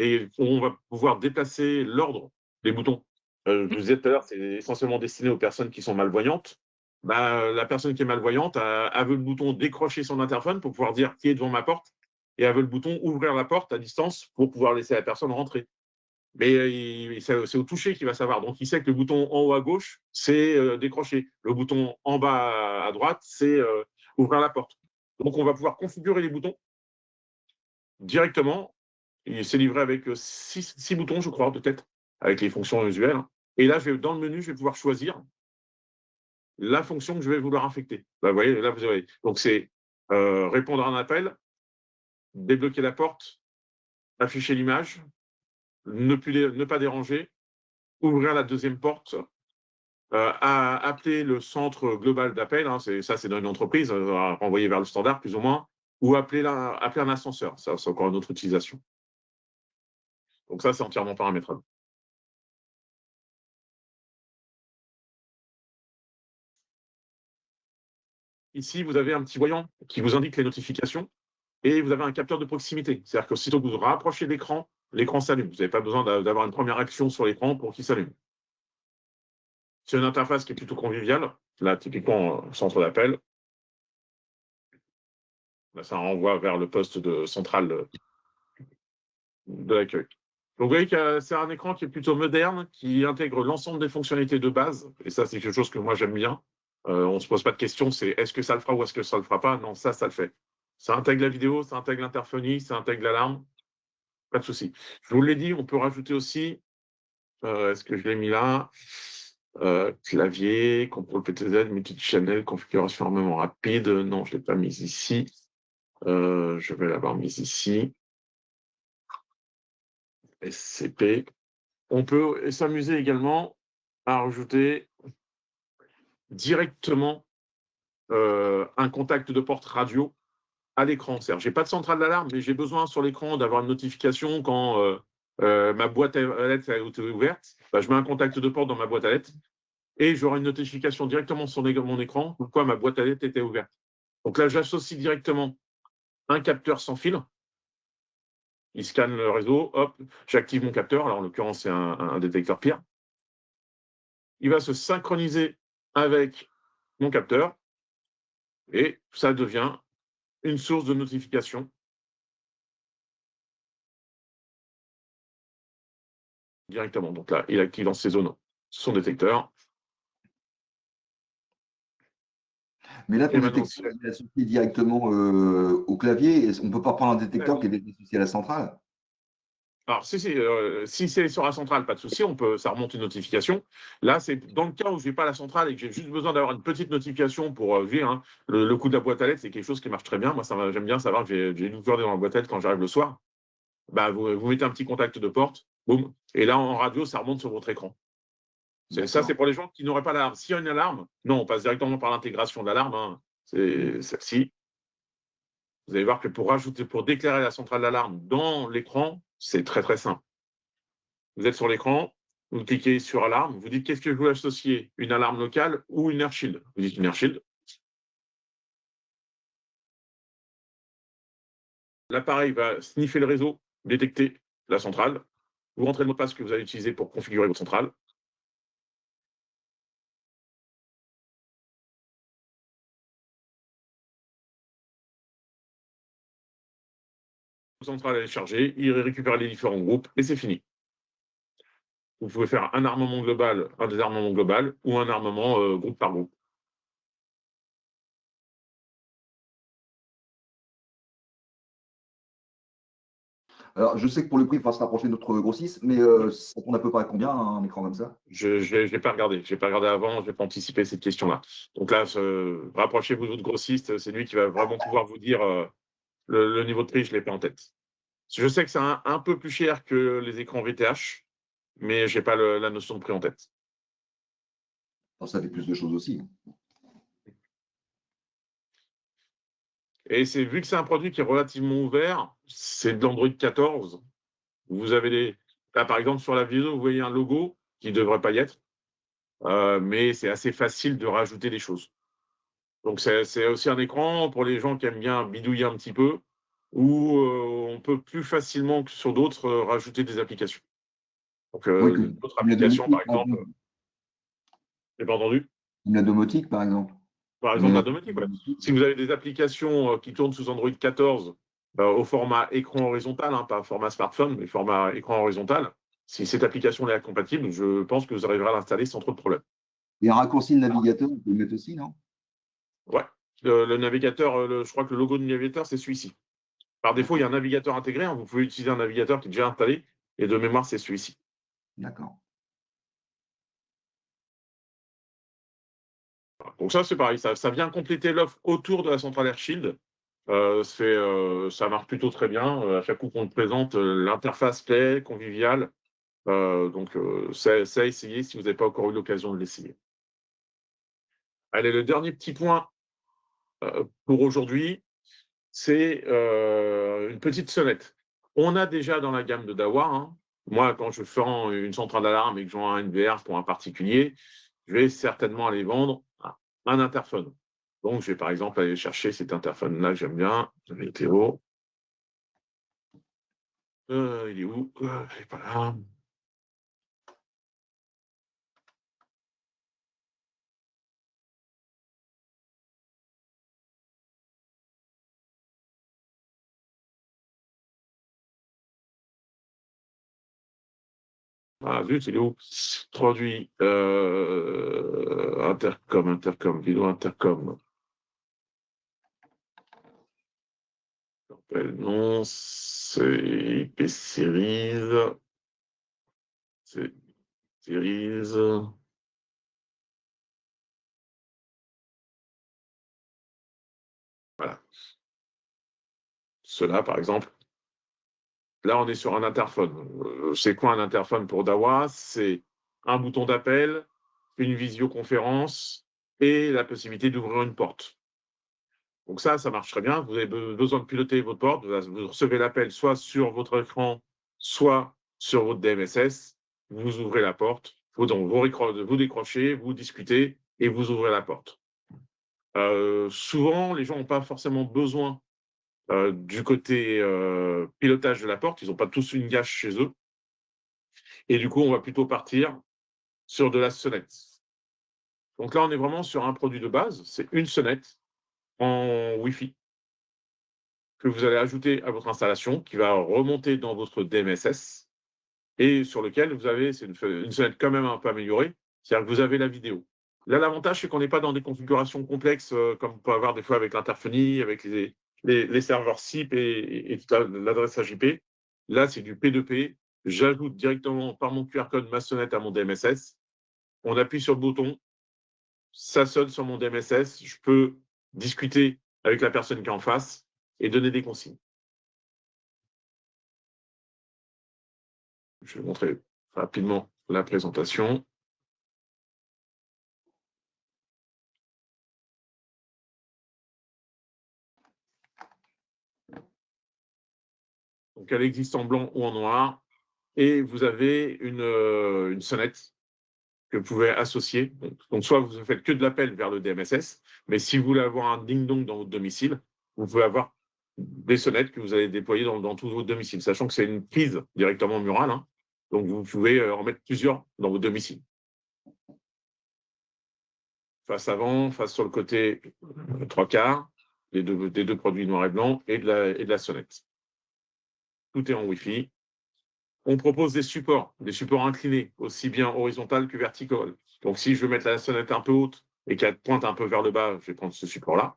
et on va pouvoir déplacer l'ordre des boutons. Je vous disais tout à l'heure, c'est essentiellement destiné aux personnes qui sont malvoyantes. Bah, la personne qui est malvoyante a veut le bouton décrocher son interphone pour pouvoir dire qui est devant ma porte et a veut le bouton ouvrir la porte à distance pour pouvoir laisser la personne rentrer. Mais c'est au toucher qu'il va savoir. Donc, il sait que le bouton en haut à gauche, c'est décrocher. Le bouton en bas à droite, c'est ouvrir la porte. Donc, on va pouvoir configurer les boutons directement. Il s'est livré avec 6 boutons, je crois, de tête, avec les fonctions usuelles. Et là, dans le menu, je vais pouvoir choisir la fonction que je vais vouloir infecter. Bah, vous voyez, là, vous avez. Donc, c'est répondre à un appel, débloquer la porte, afficher l'image, ne pas déranger, ouvrir la deuxième porte, appeler le centre global d'appel, hein, c'est dans une entreprise, renvoyer vers le standard plus ou moins, ou appeler un ascenseur. Ça, c'est encore une autre utilisation. Donc ça, c'est entièrement paramétrable. Ici, vous avez un petit voyant qui vous indique les notifications et vous avez un capteur de proximité. C'est-à-dire que sitôt que vous rapprochez l'écran, l'écran s'allume. Vous n'avez pas besoin d'avoir une première action sur l'écran pour qu'il s'allume. C'est une interface qui est plutôt conviviale. Là, typiquement, centre d'appel. Là, ça renvoie vers le poste de centrale de l'accueil. Donc, vous voyez que c'est un écran qui est plutôt moderne, qui intègre l'ensemble des fonctionnalités de base. Et ça, c'est quelque chose que moi, j'aime bien. On ne se pose pas de question, c'est est-ce que ça le fera ou est-ce que ça ne le fera pas? Non, ça le fait. Ça intègre la vidéo, ça intègre l'interphonie, ça intègre l'alarme. Pas de souci. Je vous l'ai dit, on peut rajouter aussi, est-ce que je l'ai mis là? Clavier, contrôle PTZ, multi-channel, configuration armement rapide. Non, je ne l'ai pas mis ici. Je vais l'avoir mis ici. SCP. On peut s'amuser également à rajouter directement un contact de porte radio à l'écran. C'est-à-dire, j'ai pas de centrale d'alarme, mais j'ai besoin sur l'écran d'avoir une notification quand ma boîte à lettres a été ouverte. Bah, je mets un contact de porte dans ma boîte à lettres et j'aurai une notification directement sur mon écran pourquoi ma boîte à lettres était ouverte. Donc là, j'associe directement un capteur sans fil. Il scanne le réseau, hop, j'active mon capteur. Alors, en l'occurrence, c'est un détecteur PIR. Il va se synchroniser avec mon capteur et ça devient une source de notification directement. Donc là, il active dans ces zones son détecteur. Mais là, ton détecteur est associé directement au clavier. On ne peut pas prendre un détecteur qui est associé à la centrale? Alors, si c'est sur la centrale, pas de souci, ça remonte une notification. Là, c'est dans le cas où je n'ai pas la centrale et que j'ai juste besoin d'avoir une petite notification pour vivre. Hein, le coup de la boîte à lettres, c'est quelque chose qui marche très bien. Moi, j'aime bien savoir que j'ai une corde dans la boîte à lettres quand j'arrive le soir. Bah, vous mettez un petit contact de porte, boum, et là, en radio, ça remonte sur votre écran. Ça, c'est pour les gens qui n'auraient pas d'alarme. S'il y a une alarme, non, on passe directement par l'intégration de l'alarme. Hein. C'est celle-ci. Vous allez voir que pour déclarer la centrale d'alarme dans l'écran, c'est très, très simple. Vous êtes sur l'écran, vous cliquez sur alarme, vous dites qu'est-ce que je veux associer, une alarme locale ou une AirShield. Vous dites une AirShield. L'appareil va sniffer le réseau, détecter la centrale. Vous rentrez le mot de passe que vous allez utiliser pour configurer votre centrale. Votre centrale est chargée, il récupère les différents groupes et c'est fini. Vous pouvez faire un armement global, un désarmement global ou un armement groupe par groupe. Alors, je sais que pour le prix, il faudra se rapprocher de notre grossiste, mais ça tourne à peu près à combien un écran comme ça? Je n'ai pas regardé. Je n'ai pas regardé avant, je n'ai pas anticipé cette question-là. Donc là, rapprochez-vous de votre grossiste, c'est lui qui va vraiment pouvoir vous dire le niveau de prix, je ne l'ai pas en tête. Je sais que c'est un peu plus cher que les écrans VTH, mais je n'ai pas la notion de prix en tête. Alors, ça fait plus de choses aussi. Et vu que c'est un produit qui est relativement ouvert, c'est de l'Android 14. Vous avez là, par exemple, sur la vidéo, vous voyez un logo qui ne devrait pas y être, mais c'est assez facile de rajouter des choses. Donc, c'est aussi un écran pour les gens qui aiment bien bidouiller un petit peu, où on peut plus facilement que sur d'autres rajouter des applications. Donc, Oui, d'autres applications, par exemple, j'ai pas entendu. Comme la domotique, par exemple. Par exemple, la domotique, ouais. Si vous avez des applications qui tournent sous Android 14 au format écran horizontal, hein, pas format smartphone, mais format écran horizontal, si cette application est compatible, je pense que vous arriverez à l'installer sans trop de problèmes. Et un raccourci de navigateur, vous pouvez le mettre aussi, non? Ouais. Le navigateur, je crois que le logo du navigateur, c'est celui-ci. Par défaut, il y a un navigateur intégré. Hein, vous pouvez utiliser un navigateur qui est déjà installé. Et de mémoire, c'est celui-ci. D'accord. Donc ça, c'est pareil. Ça vient compléter l'offre autour de la centrale AirShield. Ça marche plutôt très bien. À chaque coup qu'on le présente, l'interface plaît, conviviale. Donc, c'est à essayer si vous n'avez pas encore eu l'occasion de l'essayer. Allez, le dernier petit point pour aujourd'hui, c'est une petite sonnette. On a déjà dans la gamme de Dahua, hein, moi, quand je fais une centrale d'alarme et que je vends un NVR pour un particulier, je vais certainement aller vendre un interphone. Donc, je vais par exemple aller chercher cet interphone-là que j'aime bien, le hétéro. Il est où? Il n'est pas là. Ah, zut, il est où? Produit intercom, vidéo intercom. Non, c'est IP Series. C'est Series. Voilà. Cela, par exemple. Là, on est sur un interphone. C'est quoi un interphone pour Dahua? C'est un bouton d'appel, une visioconférence et la possibilité d'ouvrir une porte. Donc ça marche très bien. Vous avez besoin de piloter votre porte. Vous recevez l'appel soit sur votre écran, soit sur votre DMSS. Vous ouvrez la porte. Vous décrochez, vous discutez et vous ouvrez la porte. Souvent, les gens n'ont pas forcément besoin du côté pilotage de la porte. Ils n'ont pas tous une gâche chez eux. Et du coup, on va plutôt partir sur de la sonnette. Donc là, on est vraiment sur un produit de base. C'est une sonnette en Wi-Fi que vous allez ajouter à votre installation, qui va remonter dans votre DMSS et sur lequel vous avez, c'est une sonnette quand même un peu améliorée, c'est-à-dire que vous avez la vidéo. Là, l'avantage, c'est qu'on n'est pas dans des configurations complexes comme on peut avoir des fois avec l'interphonie, avec les serveurs SIP et toute l'adressage IP. Là, c'est du P2P. J'ajoute directement par mon QR code ma sonnette à mon DMSS. On appuie sur le bouton, ça sonne sur mon DMSS. Je peux discuter avec la personne qui est en face et donner des consignes. Je vais montrer rapidement la présentation. Donc, elle existe en blanc ou en noir. Et vous avez une sonnette que vous pouvez associer. Donc, soit vous ne faites que de l'appel vers le DMSS, mais si vous voulez avoir un ding-dong dans votre domicile, vous pouvez avoir des sonnettes que vous allez déployer dans tout votre domicile, sachant que c'est une prise directement murale. Hein. Donc, vous pouvez en mettre plusieurs dans votre domicile. Face avant, face sur le côté 3/4, des deux produits noir et blanc et de la sonnette. Tout est en Wi-Fi. On propose des supports inclinés, aussi bien horizontal que vertical. Donc, si je veux mettre la sonnette un peu haute et qu'elle pointe un peu vers le bas, je vais prendre ce support-là.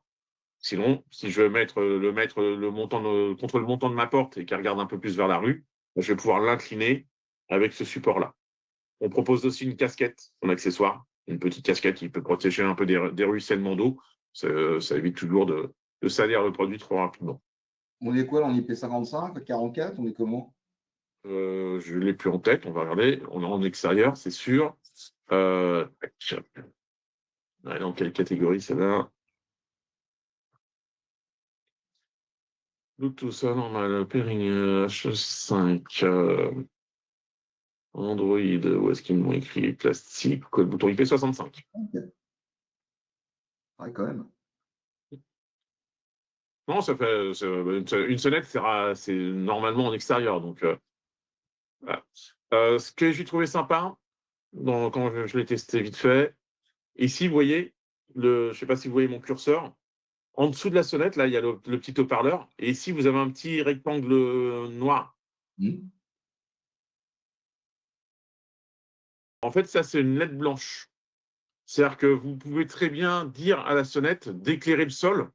Sinon, si je veux mettre contre le montant de ma porte et qu'elle regarde un peu plus vers la rue, je vais pouvoir l'incliner avec ce support-là. On propose aussi une casquette en accessoire, une petite casquette qui peut protéger un peu des ruissellements d'eau. Ça évite toujours de salir le produit trop rapidement. On est quoi là, en IP55, 44, on est comment? Je ne l'ai plus en tête, on va regarder. On est en extérieur, c'est sûr. Tac. Ouais, dans quelle catégorie celle-là? Bluetooth normal, pairing H5, Android, où est-ce qu'ils m'ont écrit plastique, code bouton IP65. Ouais, quand même. Non, ça fait une sonnette, c'est normalement en extérieur. Donc, voilà. Ce que j'ai trouvé sympa, quand je l'ai testé vite fait, ici, vous voyez, je ne sais pas si vous voyez mon curseur, en dessous de la sonnette, là, il y a le petit haut-parleur, et ici, vous avez un petit rectangle noir. En fait, ça, c'est une LED blanche. C'est-à-dire que vous pouvez très bien dire à la sonnette d'éclairer le sol,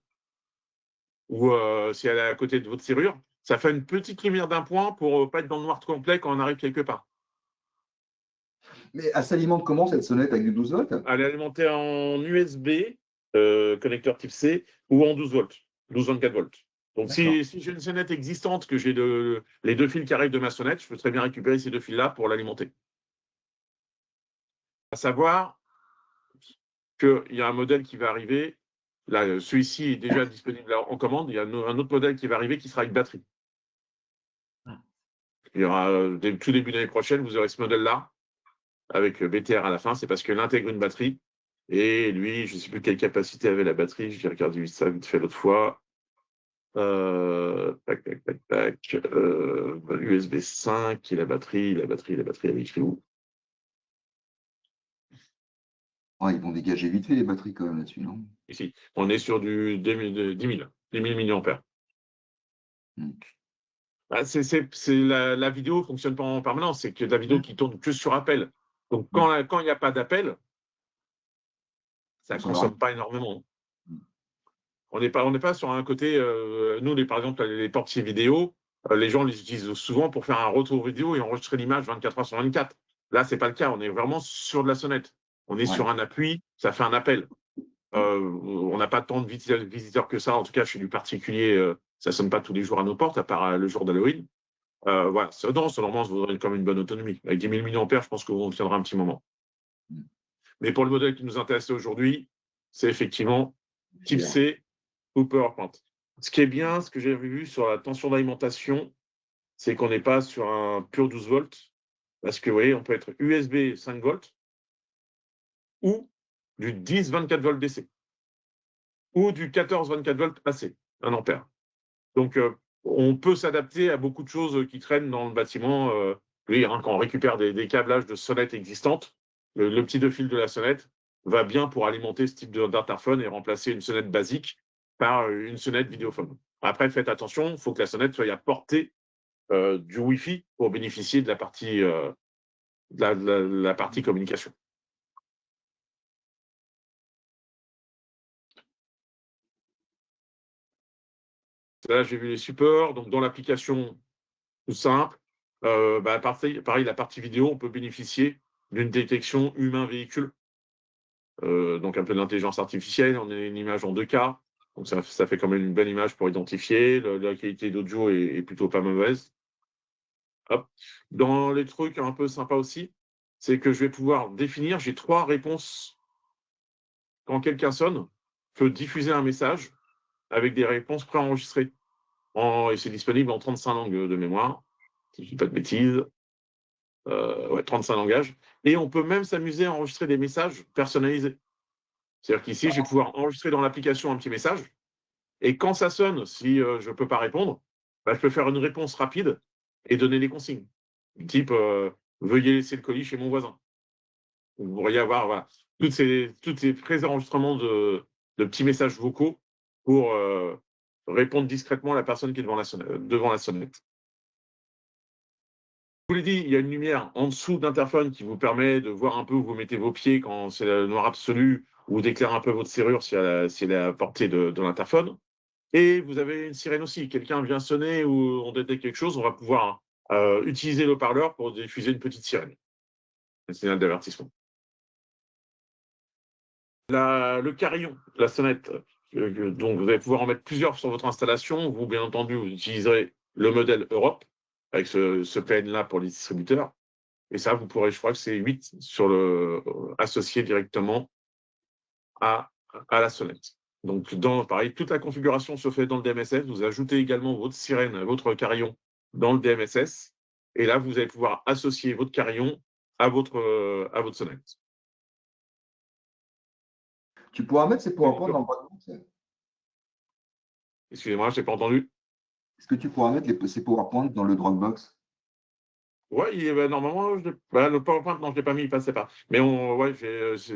ou si elle est à côté de votre serrure, ça fait une petite lumière d'un point pour ne pas être dans le noir complet quand on arrive quelque part. Mais elle s'alimente comment cette sonnette avec du 12 volts? Elle est alimentée en USB, connecteur type C, ou en 12 volts, 12-24 volts. Donc, si j'ai une sonnette existante, que j'ai les deux fils qui arrivent de ma sonnette, je peux très bien récupérer ces deux fils-là pour l'alimenter. À savoir qu'il y a un modèle qui va arriver. Là, celui-ci est déjà disponible en commande. Il y a un autre modèle qui va arriver qui sera avec batterie. Il y aura tout début d'année prochaine, vous aurez ce modèle-là avec BTR à la fin. C'est parce qu'il intègre une batterie. Et lui, je ne sais plus quelle capacité avait la batterie. J'ai regardé ça vite fait l'autre fois. Tac, tac, tac, tac. USB 5 et la batterie, elle est écrite où? Ah, ils vont dégager vite fait les batteries quand même là-dessus, non? Ici, on est sur du 10 000 mAh. Bah, la vidéo ne fonctionne pas en permanence, c'est que de la vidéo qui tourne que sur appel. Donc, quand il n'y a pas d'appel, ça ne consomme pas énormément. On n'est pas sur un côté. Nous, par exemple, les portiers vidéo, les gens les utilisent souvent pour faire un retour vidéo et enregistrer l'image 24 heures sur 24. Là, ce n'est pas le cas. On est vraiment sur de la sonnette. On est sur un appui, ça fait un appel. On n'a pas tant de visiteurs que ça. En tout cas, chez du particulier, ça ne sonne pas tous les jours à nos portes, à part le jour d'Halloween. Voilà, normalement, vous aurez quand même une bonne autonomie. Avec 10 000 mAh, je pense que vous tiendra un petit moment. Mais pour le modèle qui nous intéresse aujourd'hui, c'est effectivement type C ou PowerPoint. Ce qui est bien, ce que j'ai vu sur la tension d'alimentation, c'est qu'on n'est pas sur un pur 12 volts, parce que vous voyez, on peut être USB 5 volts ou du 10-24 volts DC ou du 14-24 volts AC, 1 ampère. Donc, on peut s'adapter à beaucoup de choses qui traînent dans le bâtiment. Quand on récupère des câblages de sonnettes existantes, le petit deux fils de la sonnette va bien pour alimenter ce type d'interphone et remplacer une sonnette basique par une sonnette vidéophone. Après, faites attention, il faut que la sonnette soit à portée du Wi-Fi pour bénéficier de la partie, la partie communication. Là, j'ai vu les supports. Donc, dans l'application, tout simple. Pareil, la partie vidéo, on peut bénéficier d'une détection humain-véhicule. Donc, un peu d'intelligence artificielle. On a une image en 2K. Donc, ça fait quand même une belle image pour identifier. La qualité d'audio est plutôt pas mauvaise. Hop. Dans les trucs un peu sympas aussi, c'est que je vais pouvoir définir, j'ai 3 réponses. Quand quelqu'un sonne, je peux diffuser un message avec des réponses préenregistrées. Et c'est disponible en 35 langues de mémoire, si je ne dis pas de bêtises. 35 langages. Et on peut même s'amuser à enregistrer des messages personnalisés. C'est-à-dire qu'ici, je vais pouvoir enregistrer dans l'application un petit message. Et quand ça sonne, si je ne peux pas répondre, je peux faire une réponse rapide et donner des consignes. Du type veuillez laisser le colis chez mon voisin. Vous pourriez avoir voilà, tous ces pré-enregistrements de petits messages vocaux pour répondre discrètement à la personne qui est devant la sonnette. Je vous l'ai dit, il y a une lumière en dessous d'interphone qui vous permet de voir un peu où vous mettez vos pieds quand c'est le noir absolu ou d'éclairer un peu votre serrure si elle est à portée de l'interphone. Et vous avez une sirène aussi. Quelqu'un vient sonner ou on détecte quelque chose, on va pouvoir utiliser le parleur pour diffuser une petite sirène. Un signal d'avertissement. Le carillon, la sonnette, donc vous allez pouvoir en mettre plusieurs sur votre installation. Vous, bien entendu, vous utiliserez le modèle Europe avec ce PN-là pour les distributeurs. Et ça, vous pourrez, je crois que c'est 8 associé directement à la sonnette. Donc, pareil, toute la configuration se fait dans le DMSS. Vous ajoutez également votre sirène, votre carillon dans le DMSS. Et là, vous allez pouvoir associer votre carillon à votre sonnette. Tu pourras mettre ces PowerPoint dans le Dropbox? Excusez-moi, je n'ai pas entendu. Est-ce que tu pourras mettre ces PowerPoint dans le Dropbox? Oui, normalement, le PowerPoint, non, je ne l'ai pas mis, il ne passait pas. Mais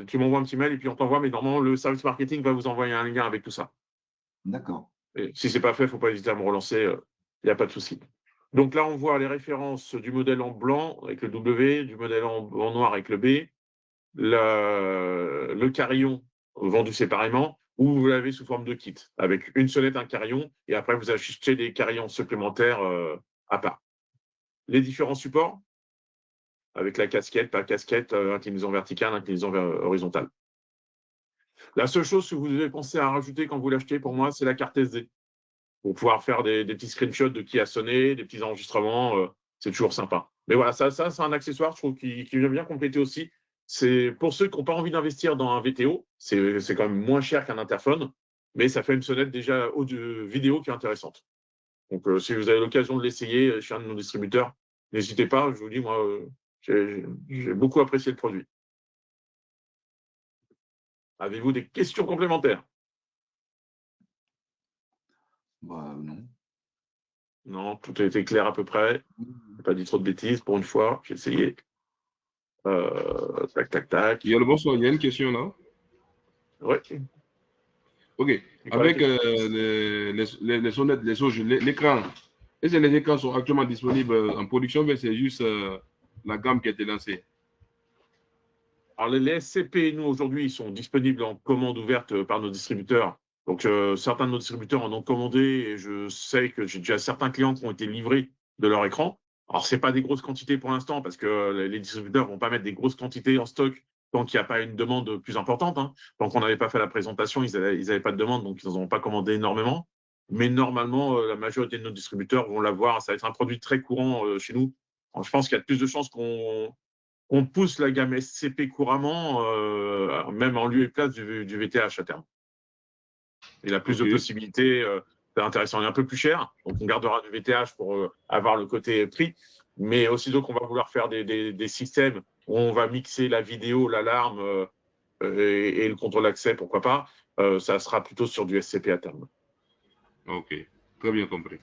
tu m'envoies un petit mail et puis on t'envoie, mais normalement, le service marketing va vous envoyer un lien avec tout ça. D'accord. Et si ce n'est pas fait, il ne faut pas hésiter à me relancer, il n'y a pas de souci. Donc là, on voit les références du modèle en blanc avec le W, du modèle en noir avec le B, le carillon vendu séparément, ou vous l'avez sous forme de kit, avec une sonnette, un carillon, et après, vous achetez des carillons supplémentaires à part. Les différents supports, avec la casquette, pas casquette, inclinaison verticale, inclinaison horizontale. La seule chose que vous devez penser à rajouter quand vous l'achetez, pour moi, c'est la carte SD. Pour pouvoir faire des petits screenshots de qui a sonné, des petits enregistrements, c'est toujours sympa. Mais voilà, ça c'est un accessoire, je trouve, qui vient bien compléter aussi. C'est pour ceux qui n'ont pas envie d'investir dans un VTO, c'est quand même moins cher qu'un interphone, mais ça fait une sonnette déjà vidéo qui est intéressante. Donc, si vous avez l'occasion de l'essayer chez un de nos distributeurs, n'hésitez pas, je vous dis, moi, j'ai beaucoup apprécié le produit. Avez-vous des questions complémentaires? Bah, non. Non, tout a été clair à peu près. Je n'ai pas dit trop de bêtises pour une fois, j'ai essayé. Tac, tac, tac. Il y a le bonsoir, il y a une question là. Oui. Ok. Avec les sonnettes, l'écran, est-ce que les écrans sont actuellement disponibles en production, mais c'est juste la gamme qui a été lancée? Alors, les SCP, nous, aujourd'hui, ils sont disponibles en commande ouverte par nos distributeurs. Donc, certains de nos distributeurs en ont commandé et je sais que j'ai déjà certains clients qui ont été livrés de leur écran. Alors, ce n'est pas des grosses quantités pour l'instant parce que les distributeurs ne vont pas mettre des grosses quantités en stock tant qu'il n'y a pas une demande plus importante. Hein. Tant qu'on n'avait pas fait la présentation, ils n'avaient pas de demande, donc ils n'en ont pas commandé énormément. Mais normalement, la majorité de nos distributeurs vont l'avoir. Ça va être un produit très courant chez nous. Alors, je pense qu'il y a plus de chances qu'on pousse la gamme SCP couramment, même en lieu et place du VTH à terme. Il a plus de possibilités, c'est intéressant. Il est un peu plus cher, donc on gardera du VTH pour avoir le côté prix, mais aussitôt qu'on va vouloir faire des systèmes où on va mixer la vidéo, l'alarme et le contrôle d'accès, pourquoi pas, ça sera plutôt sur du SCP à terme. Ok, très bien compris.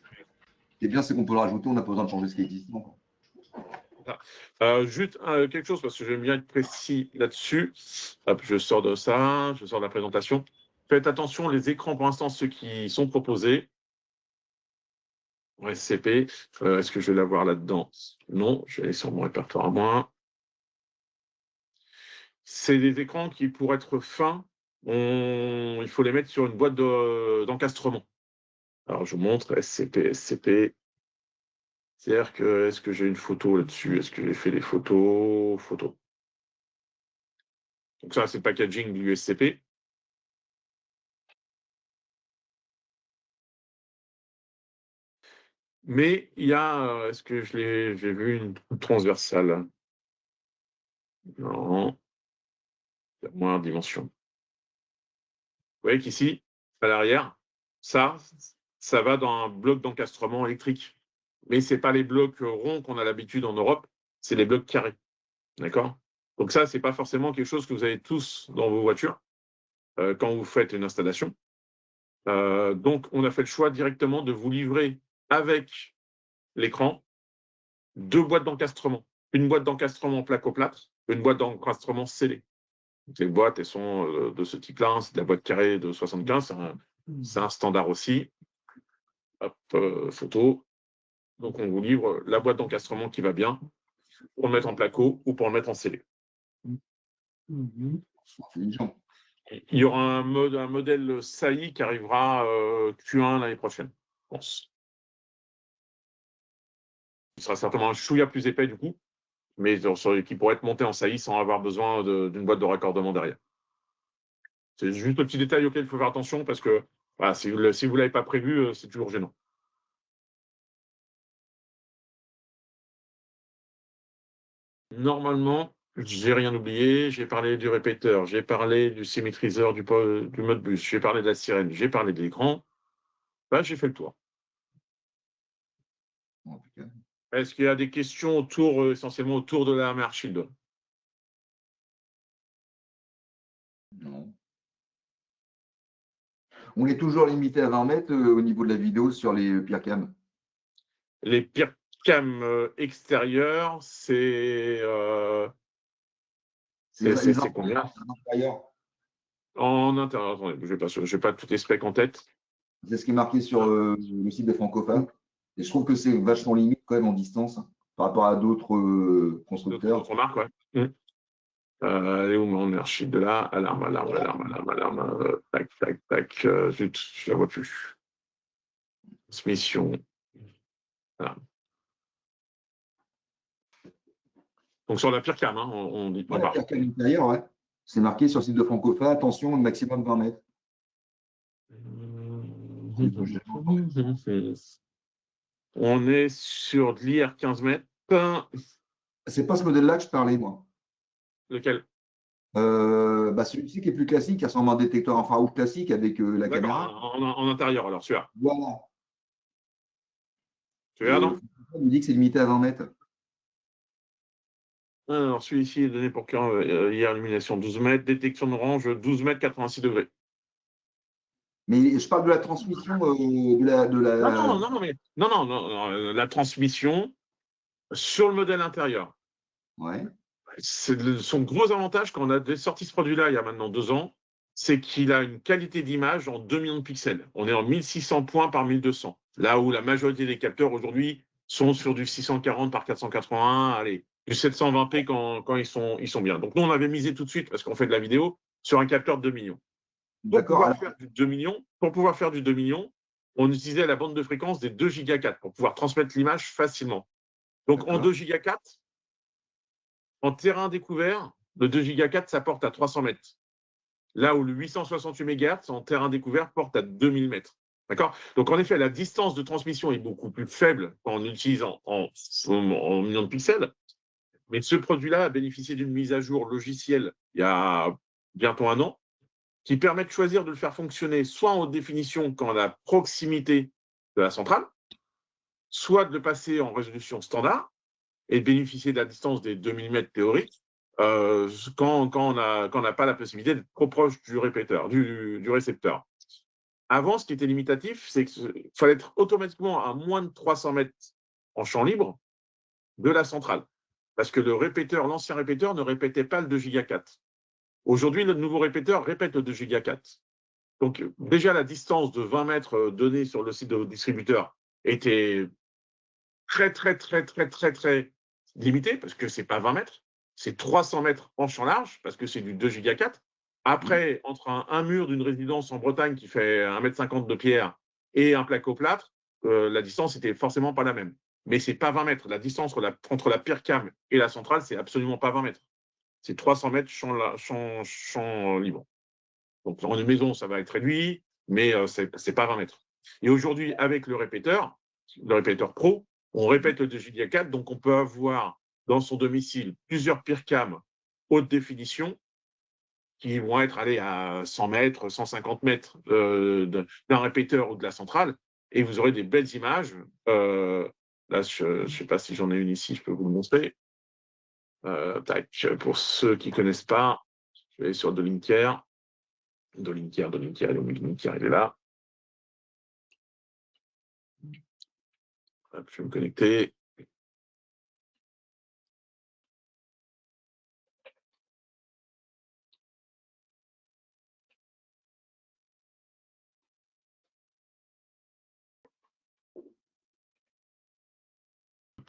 Ce qui est bien, c'est qu'on peut le rajouter, on n'a pas besoin de changer ce qui existe. Juste quelque chose, parce que j'aime bien être précis là-dessus. Hop, je sors de ça, je sors de la présentation. Faites attention, les écrans, pour l'instant, ceux qui sont proposés, SCP, est-ce que je vais l'avoir là-dedans? Non, je vais aller sur mon répertoire à moi. C'est des écrans qui, pour être fins, il faut les mettre sur une boîte d'encastrement. Alors, je vous montre SCP, SCP. C'est-à-dire que, est-ce que j'ai une photo là-dessus? Est-ce que j'ai fait des photos? Photos. Donc ça, c'est le packaging du SCP. Mais il y a, est-ce que j'ai vu une transversale? Non, il y a moins de dimension. Vous voyez qu'ici, à l'arrière, ça va dans un bloc d'encastrement électrique. Mais ce n'est pas les blocs ronds qu'on a l'habitude en Europe, c'est les blocs carrés. D'accord? Donc ça, ce n'est pas forcément quelque chose que vous avez tous dans vos voitures quand vous faites une installation. Donc, on a fait le choix directement de vous livrer avec l'écran 2 boîtes d'encastrement. Une boîte d'encastrement plaque-au-plâtre, une boîte d'encastrement scellée. Donc, les boîtes, elles sont de ce type-là. Hein, c'est de la boîte carrée de 75. C'est un standard aussi. Hop, photo. Donc, on vous livre la boîte d'encastrement qui va bien pour le mettre en placo ou pour le mettre en scellé. Il y aura un modèle SAI qui arrivera Q1 l'année prochaine, je pense. Il sera certainement un chouïa plus épais du coup, mais qui pourrait être monté en SAI sans avoir besoin d'une boîte de raccordement derrière. C'est juste le petit détail auquel il faut faire attention parce que voilà, si vous ne l'avez pas prévu, c'est toujours gênant. normalement, j'ai rien oublié. J'ai parlé du répéteur, j'ai parlé du symétriseur du Modbus, j'ai parlé de la sirène, j'ai parlé de l'écran. Bah, j'ai fait le tour. Est-ce qu'il y a des questions autour, essentiellement autour de la Hammer Shield? Non. On est toujours limité à 20 mètres au niveau de la vidéo sur les pire cam. Les pire cam extérieures, c'est combien? En intérieur, attendez, je n'ai pas toutes les specs en tête. C'est ce qui est marqué sur le site de Francophone. Et je trouve que c'est vachement limite quand même en distance par rapport à d'autres constructeurs. D'autres marques, ouais. Elle est où mon archive de là? Alarme. Tac, tac, tac. Zut, je la vois plus. Transmission. Voilà. Donc sur la pire cam, hein, on dit. Ouais, la pire cam intérieure, ouais. C'est marqué sur le site de Francophone, attention, maximum 20 mètres. On est sur de l'IR 15 mètres. C'est pas ce modèle-là que je parlais, moi. Lequel? Celui-ci qui est plus classique, qui ressemble à un détecteur infrarouge classique avec la caméra. En intérieur, alors celui-là. Voilà. Celui-là, non? On nous dit que c'est limité à 20 mètres. Alors, celui-ci est donné pour IR illumination 12 mètres, détection d'orange 12 mètres 86 degrés. Mais je parle de la transmission de la. Non, la transmission sur le modèle intérieur. Ouais. Son gros avantage quand on a sorti ce produit-là il y a maintenant 2 ans, c'est qu'il a une qualité d'image en 2 millions de pixels. On est en 1600 points par 1200. Là où la majorité des capteurs aujourd'hui sont sur du 640 par 481, allez, du 720p quand ils sont bien. Donc nous, on avait misé tout de suite, parce qu'on fait de la vidéo, sur un capteur de 2 millions. Pour pouvoir faire du 2 millions, on utilisait la bande de fréquence des 2 Go 4 pour pouvoir transmettre l'image facilement. Donc en 2 Go 4, en terrain découvert, le 2 Go 4, ça porte à 300 mètres. Là où le 868 MHz en terrain découvert porte à 2000 mètres. D'accord? Donc en effet, la distance de transmission est beaucoup plus faible quand on utilise en millions de pixels. Mais ce produit-là a bénéficié d'une mise à jour logicielle il y a bientôt 1 an, qui permet de choisir de le faire fonctionner soit en haute définition quand on a proximité de la centrale, soit de le passer en résolution standard et de bénéficier de la distance des 2000 mètres théoriques quand on n'a pas la possibilité d'être trop proche du répéteur, du récepteur. Avant, ce qui était limitatif, c'est qu'il fallait être automatiquement à moins de 300 mètres en champ libre de la centrale. Parce que l'ancien répéteur ne répétait pas le 2 Go 4. Aujourd'hui, le nouveau répéteur répète le 2 Go 4. Donc, déjà, la distance de 20 mètres donnée sur le site de votre distributeur était très limitée, parce que ce n'est pas 20 mètres, c'est 300 mètres en champ large, parce que c'est du 2 Go 4. Après, entre un mur d'une résidence en Bretagne qui fait 1,50 m de pierre et un placo-plâtre, la distance n'était forcément pas la même. Mais ce n'est pas 20 mètres. La distance entre la pire cam et la centrale, c'est absolument pas 20 mètres. C'est 300 mètres champ libre. Donc, dans une maison, ça va être réduit, mais ce n'est pas 20 mètres. Et aujourd'hui, avec le répéteur pro, on répète le 2 Go 4, donc on peut avoir dans son domicile plusieurs PIRCam haute définition qui vont être allés à 100 mètres, 150 mètres d'un répéteur ou de la centrale, et vous aurez des belles images. Là, je ne sais pas si j'en ai une ici, je peux vous le montrer. Pour ceux qui ne connaissent pas, je vais aller sur Dolinker. Dolinker, il est là. Hop, je vais me connecter.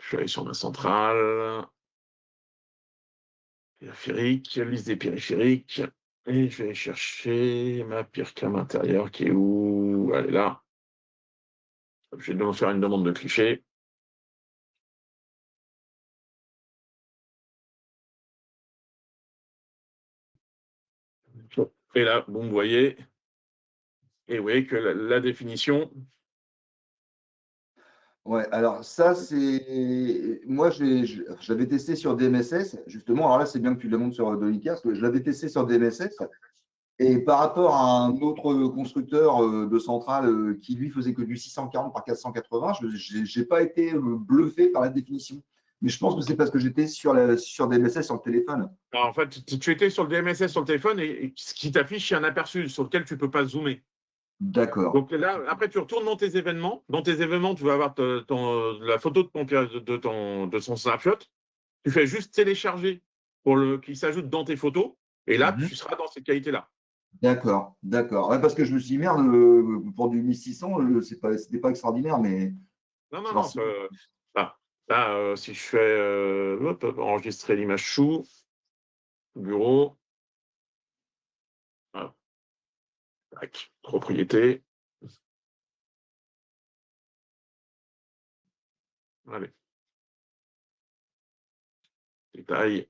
Je vais aller sur ma centrale. Périphérique, liste des périphériques. Et je vais aller chercher ma PIRCam intérieure qui est où? Elle est là. Je vais faire une demande de cliché. Et là, bon, vous voyez, et vous voyez que la définition. Ouais, alors ça, c'est. Moi, je l'avais testé sur DMSS, justement. Alors là, c'est bien que tu le montres sur Dolicar, parce que je l'avais testé sur DMSS. Et par rapport à un autre constructeur de centrale qui, lui, faisait que du 640 par 480, je n'ai pas été bluffé par la définition. Mais je pense que c'est parce que j'étais sur DMSS sur le téléphone. Alors, en fait, tu étais sur le DMSS sur le téléphone et ce qui t'affiche, c'est un aperçu sur lequel tu ne peux pas zoomer. D'accord. Donc là, après, tu retournes dans tes événements. Dans tes événements, tu vas avoir la photo de son snapshot. Tu fais juste télécharger pour qu'il s'ajoute dans tes photos. Et là, tu seras dans cette qualité-là. D'accord, d'accord. Ouais, parce que je me suis dit, merde, pour du 1600, c'était pas extraordinaire, mais. Non, non, savoir non. si- Là, si je fais enregistrer l'image chou, bureau, hop, tac, propriété. Allez. Détail.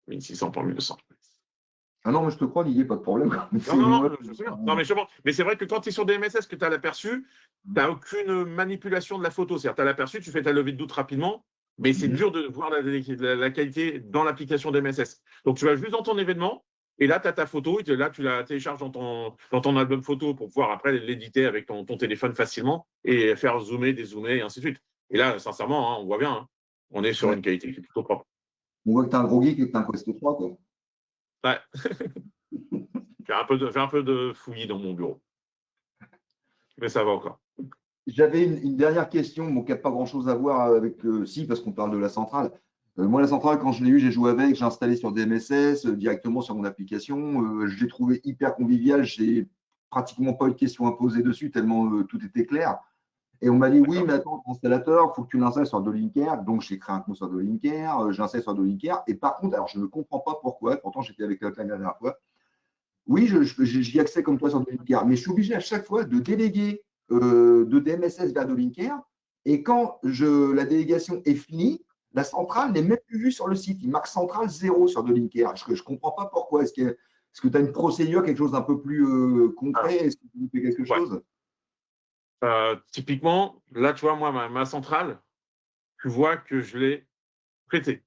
1600 par 1200. Ah non, mais je te crois, Didier, pas de problème. Non, non, non, je sais bien. Non, mais c'est vrai que quand tu es sur DMSS, que tu as l'aperçu, tu n'as aucune manipulation de la photo. C'est-à-dire, tu as l'aperçu, tu fais ta levée de doute rapidement, mais c'est dur de voir la qualité dans l'application DMSS. Donc, tu vas juste dans ton événement, et là, tu as ta photo, et là, tu la télécharges dans ton album photo pour pouvoir après l'éditer avec ton téléphone facilement et faire zoomer, dézoomer, et ainsi de suite. Et là, sincèrement, on voit bien, on est sur Ouais. une qualité qui est plutôt propre. On voit que tu es un gros geek et que tu as un Quest 3, quoi. Ouais. J'ai un peu de fouillis dans mon bureau. Mais ça va encore. J'avais une dernière question, bon, qui n'a pas grand-chose à voir avec. Si, parce qu'on parle de la centrale. Moi, la centrale, quand je l'ai eu, j'ai joué avec, j'ai installé sur DMSS, directement sur mon application. Je l'ai trouvé hyper convivial. J'ai pratiquement pas eu de questions à poser dessus, tellement tout était clair. Et on m'a dit, oui, mais attends, ton installateur, il faut que tu l'installes sur Dolinker. Donc, j'ai créé un compte sur Dolinker, j'installe sur Dolinker. Et par contre, alors, je ne comprends pas pourquoi, pourtant, j'étais avec la dernière fois. Oui, j'y ai accès comme toi sur Dolinker, mais je suis obligé à chaque fois de déléguer de DMSS vers Dolinker. Et quand la délégation est finie, la centrale n'est même plus vue sur le site. Il marque centrale 0 sur Dolinker. Je ne comprends pas pourquoi. Est-ce que tu as une procédure, quelque chose d'un peu plus concret? Est-ce que tu fais quelque chose? Typiquement, là, tu vois, moi, ma centrale, tu vois que je l'ai prêtée.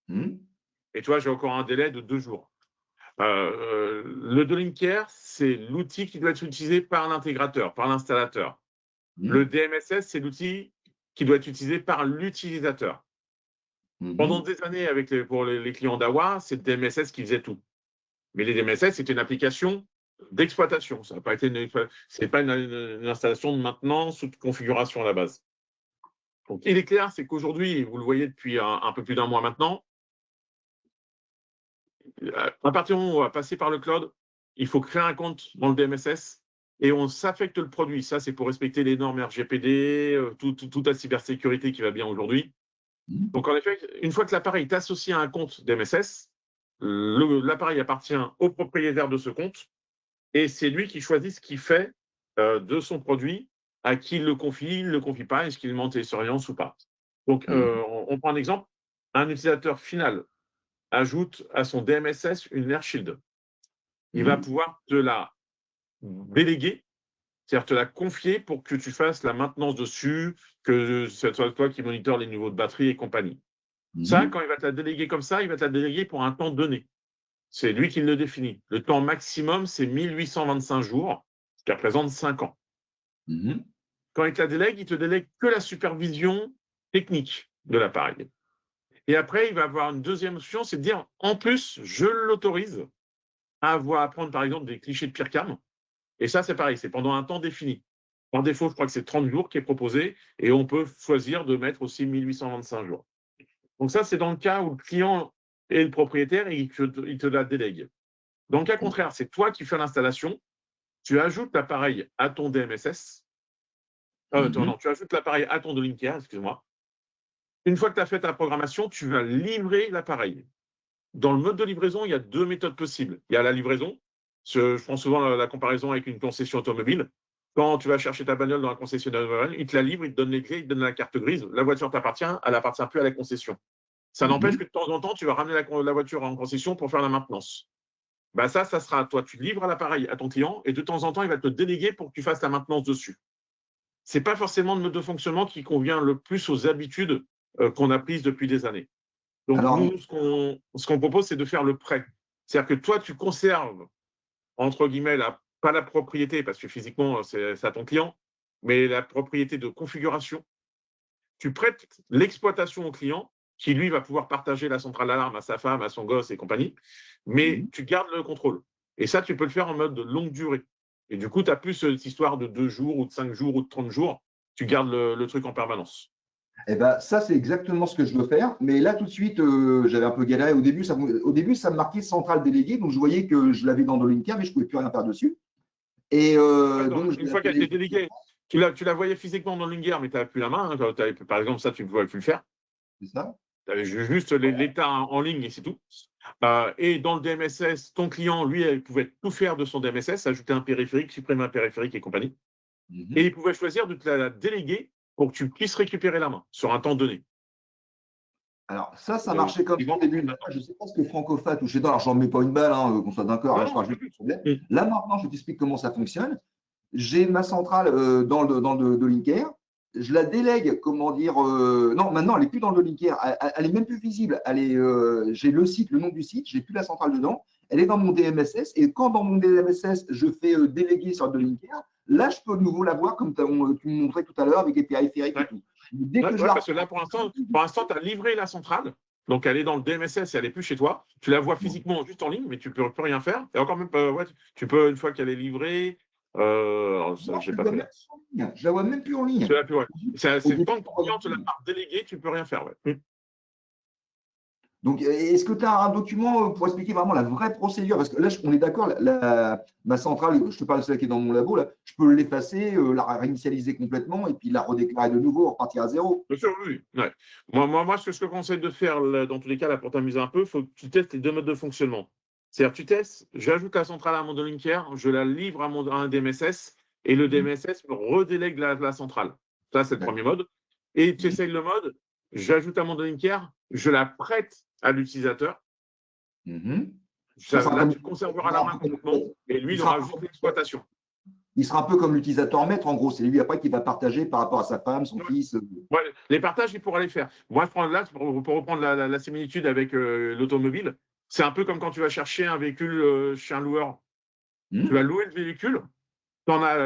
Et tu vois, j'ai encore un délai de 2 jours. Le Dolinker, c'est l'outil qui doit être utilisé par l'intégrateur, par l'installateur. Le DMSS, c'est l'outil qui doit être utilisé par l'utilisateur. Pendant des années, pour les clients d'Awa, c'est le DMSS qui faisait tout. Mais les DMSS, c'est une application d'exploitation. Ça n'a pas été c'est pas une installation de maintenance ou de configuration à la base. Donc, il est clair, c'est qu'aujourd'hui, vous le voyez depuis un peu plus d'un mois maintenant, à partir du moment où on va passer par le cloud, il faut créer un compte dans le DMSS et on s'affecte le produit. Ça, c'est pour respecter les normes RGPD, toute la cybersécurité qui va bien aujourd'hui. Donc, en effet, une fois que l'appareil est associé à un compte DMSS, l'appareil appartient au propriétaire de ce compte et c'est lui qui choisit ce qu'il fait de son produit, à qui il le confie pas, est-ce qu'il monte les surveillances ou pas. Donc, on prend un exemple, un utilisateur final ajoute à son DMSS une AirShield. Il va pouvoir te la déléguer, c'est-à-dire te la confier pour que tu fasses la maintenance dessus, que ce soit toi qui monitore les niveaux de batterie et compagnie. Ça, quand il va te la déléguer comme ça, il va te la déléguer pour un temps donné. C'est lui qui le définit. Le temps maximum, c'est 1825 jours, ce qui représente 5 ans. Quand il te la délègue, il te délègue que la supervision technique de l'appareil. Et après, il va avoir une deuxième option, c'est de dire, en plus, je l'autorise à prendre, par exemple, des clichés de PeerCam. Et ça, c'est pareil, c'est pendant un temps défini. Par défaut, je crois que c'est 30 jours qui est proposé, et on peut choisir de mettre aussi 1825 jours. Donc ça, c'est dans le cas où le client est le propriétaire et il te la délègue. Dans le cas contraire, c'est toi qui fais l'installation, tu ajoutes l'appareil à ton DMSS. Non, tu ajoutes l'appareil à ton Dolinker, excuse-moi. Une fois que tu as fait ta programmation, tu vas livrer l'appareil. Dans le mode de livraison, il y a 2 méthodes possibles. Il y a la livraison. Je prends souvent la comparaison avec une concession automobile. Quand tu vas chercher ta bagnole dans la concessionnaire automobile, il te la livre, il te donne les clés, il te donne la carte grise. La voiture t'appartient, elle n'appartient plus à la concession. Ça n'empêche que de temps en temps, tu vas ramener la voiture en concession pour faire la maintenance. Ben ça sera à toi. Tu livres l'appareil à ton client et de temps en temps, il va te déléguer pour que tu fasses la maintenance dessus. c'est pas forcément le mode de fonctionnement qui convient le plus aux habitudes qu'on a prises depuis des années. Donc, Alors, nous, ce qu'on propose, c'est de faire le prêt. C'est-à-dire que toi, tu conserves, entre guillemets, pas la propriété, parce que physiquement, c'est à ton client, mais la propriété de configuration. Tu prêtes l'exploitation au client, qui lui va pouvoir partager la centrale d'alarme à sa femme, à son gosse et compagnie, mais tu gardes le contrôle. Et ça, tu peux le faire en mode de longue durée. Et du coup, tu n'as plus cette histoire de 2 jours ou de 5 jours ou de 30 jours. Tu gardes le truc en permanence. eh ben, ça, c'est exactement ce que je veux faire. Mais là, tout de suite, j'avais un peu galéré. Au début, ça me marquait centrale déléguée. Donc, je voyais que je l'avais dans Dolinker, mais je ne pouvais plus rien faire dessus. Et donc, Une fois qu'elle était déléguée, tu la voyais physiquement dans l'Unger, mais tu n'avais plus la main. Hein, par exemple, ça, tu ne pouvais plus le faire. c'est ça. Tu avais juste l'état en ligne et c'est tout. Et dans le DMSS, ton client, lui, il pouvait tout faire de son DMSS, ajouter un périphérique, supprimer un périphérique et compagnie. Et il pouvait choisir de te la déléguer pour que tu puisses récupérer la main sur un temps donné. Alors, ça marchait comme ça au début. Je ne sais pas ce que Francofat ou chez toi, alors j'en mets pas une balle, hein, qu'on soit d'accord, je parle juste du problème. Là, maintenant, je t'explique comment ça fonctionne. J'ai ma centrale dans le Linker. Je la délègue, comment dire, non, maintenant, elle n'est plus dans le Linker. Elle est même plus visible. J'ai le site, le nom du site, j'ai plus la centrale dedans. Elle est dans mon DMSS. Et quand dans mon DMSS, je fais déléguer sur le Linker, là, je peux de nouveau la voir comme tu me montrais tout à l'heure avec les périphériques et tout. Dès que parce que là, pour l'instant, tu as livré la centrale. Donc, elle est dans le DMSS et elle n'est plus chez toi. Tu la vois physiquement juste en ligne, mais tu ne peux plus rien faire. Et encore même, tu peux, une fois qu'elle est livrée, je la vois même plus en ligne. C'est tant que ton client te l'a pas délégué, tu ne peux rien faire. Ouais. Donc, est-ce que tu as un document pour expliquer vraiment la vraie procédure? Parce que là, on est d'accord, ma centrale, je te parle de celle qui est dans mon labo, là, je peux l'effacer, la réinitialiser complètement et puis la redéclarer de nouveau, repartir à zéro. Bien sûr, oui. Ouais. Moi, ce que je te conseille de faire, là, dans tous les cas, là, pour t'amuser un peu, il faut que tu testes les 2 modes de fonctionnement. C'est-à-dire, tu testes, j'ajoute la centrale à mon Linker, je la livre à un DMSS et le DMSS me redélègue la centrale. Ça, c'est le premier mode. Et tu essayes le mode, j'ajoute à mon Linker, je la prête à l'utilisateur. Là, tu conserveras la main complètement et lui, il aura juste l'exploitation. Il sera un peu comme l'utilisateur maître, en gros. C'est lui après qui va partager par rapport à sa femme, son fils. Ouais, les partages, il pourra les faire. Moi, là, pour reprendre la similitude avec l'automobile, c'est un peu comme quand tu vas chercher un véhicule chez un loueur. Tu vas louer le véhicule, tu en as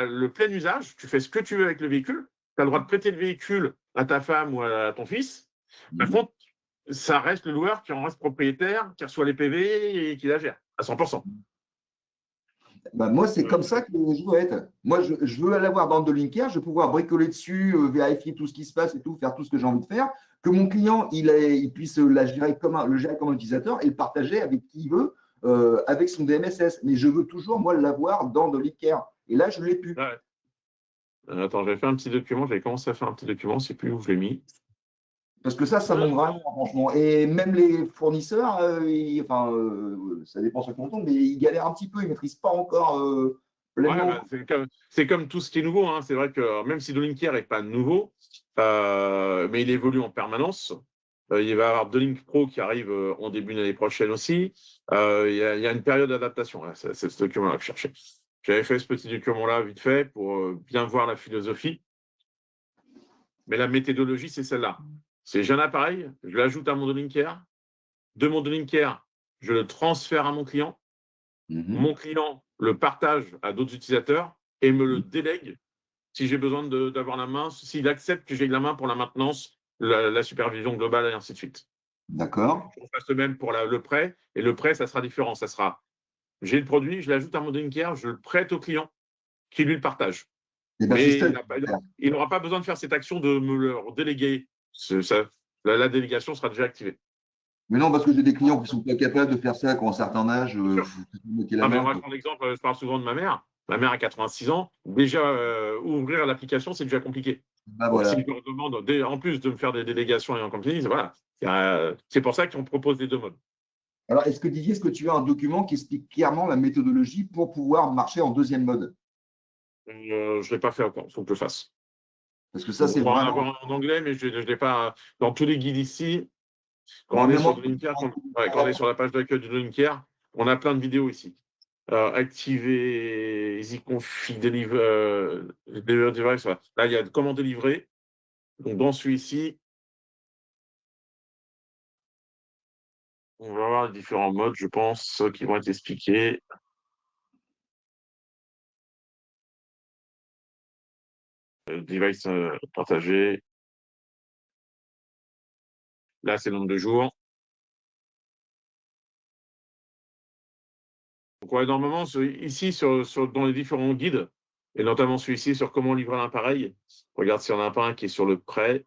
le plein usage, tu fais ce que tu veux avec le véhicule, tu as le droit de prêter le véhicule à ta femme ou à ton fils. Par contre, ça reste le loueur qui en reste propriétaire, qui reçoit les PV et qui la gère à 100%. Moi, c'est comme ça que je veux être. Moi, je veux l'avoir dans le Linker, je veux pouvoir bricoler dessus, vérifier tout ce qui se passe et tout, faire tout ce que j'ai envie de faire, que mon client, il puisse le gérer comme un utilisateur et le partager avec qui il veut, avec son DMSS. Mais je veux toujours, moi, l'avoir dans le Linker. Et là, je ne l'ai plus. Ouais. Attends, j'avais fait un petit document, j'avais commencé à faire un petit document, je ne sais plus où je l'ai mis. Parce que ça monte vraiment, franchement. Et même les fournisseurs, ça dépend sur ton compte, mais ils galèrent un petit peu, ils ne maîtrisent pas encore pleinement. C'est comme tout ce qui est nouveau. Hein. C'est vrai que même si Linker n'est pas nouveau, mais il évolue en permanence. Il va y avoir Link Pro qui arrive en début d'année prochaine aussi. Il y a une période d'adaptation. Hein. C'est ce document-là que je cherchais. J'avais fait ce petit document-là vite fait pour bien voir la philosophie. Mais la méthodologie, c'est celle-là. J'ai un appareil, je l'ajoute à mon Linker. De mon Linker, je le transfère à mon client. Mon client le partage à d'autres utilisateurs et me le délègue si j'ai besoin d'avoir la main, s'il accepte que j'ai la main pour la maintenance, la supervision globale et ainsi de suite. D'accord. Je fasse le même pour le prêt. Et le prêt, ça sera différent. Ça sera, j'ai le produit, je l'ajoute à mon Linker, je le prête au client qui lui le partage. Mais il n'aura pas besoin de faire cette action de me le déléguer. La délégation sera déjà activée. Mais non, parce que j'ai des clients qui ne sont pas capables de faire ça quand un certain âge. Moi, je prends l'exemple, je parle souvent de ma mère. Ma mère a 86 ans. Déjà, ouvrir l'application, c'est déjà compliqué. Voilà. S'il me demande, en plus de me faire des délégations et en compagnie, voilà. C'est pour ça qu'on propose les 2 modes. Alors, est-ce que tu as un document qui explique clairement la méthodologie pour pouvoir marcher en 2e mode? Je ne l'ai pas fait encore, il faut que je le fasse. Parce que ça, c'est vraiment… vraiment… avoir en anglais, mais je ne l'ai pas. Dans tous les guides ici, quand on est sur Linker, quand on est sur la page d'accueil du Linker, on a plein de vidéos ici. activer easy config deliver device. Voilà. Là, il y a comment délivrer. Donc, dans celui-ci, on va voir les différents modes, je pense, qui vont être expliqués. Device partagé. Là, c'est le nombre de jours. Donc, ouais, normalement, ici, dans les différents guides, et notamment celui-ci sur comment livrer un appareil, regarde s'il n'y en a pas un qui est sur le prêt.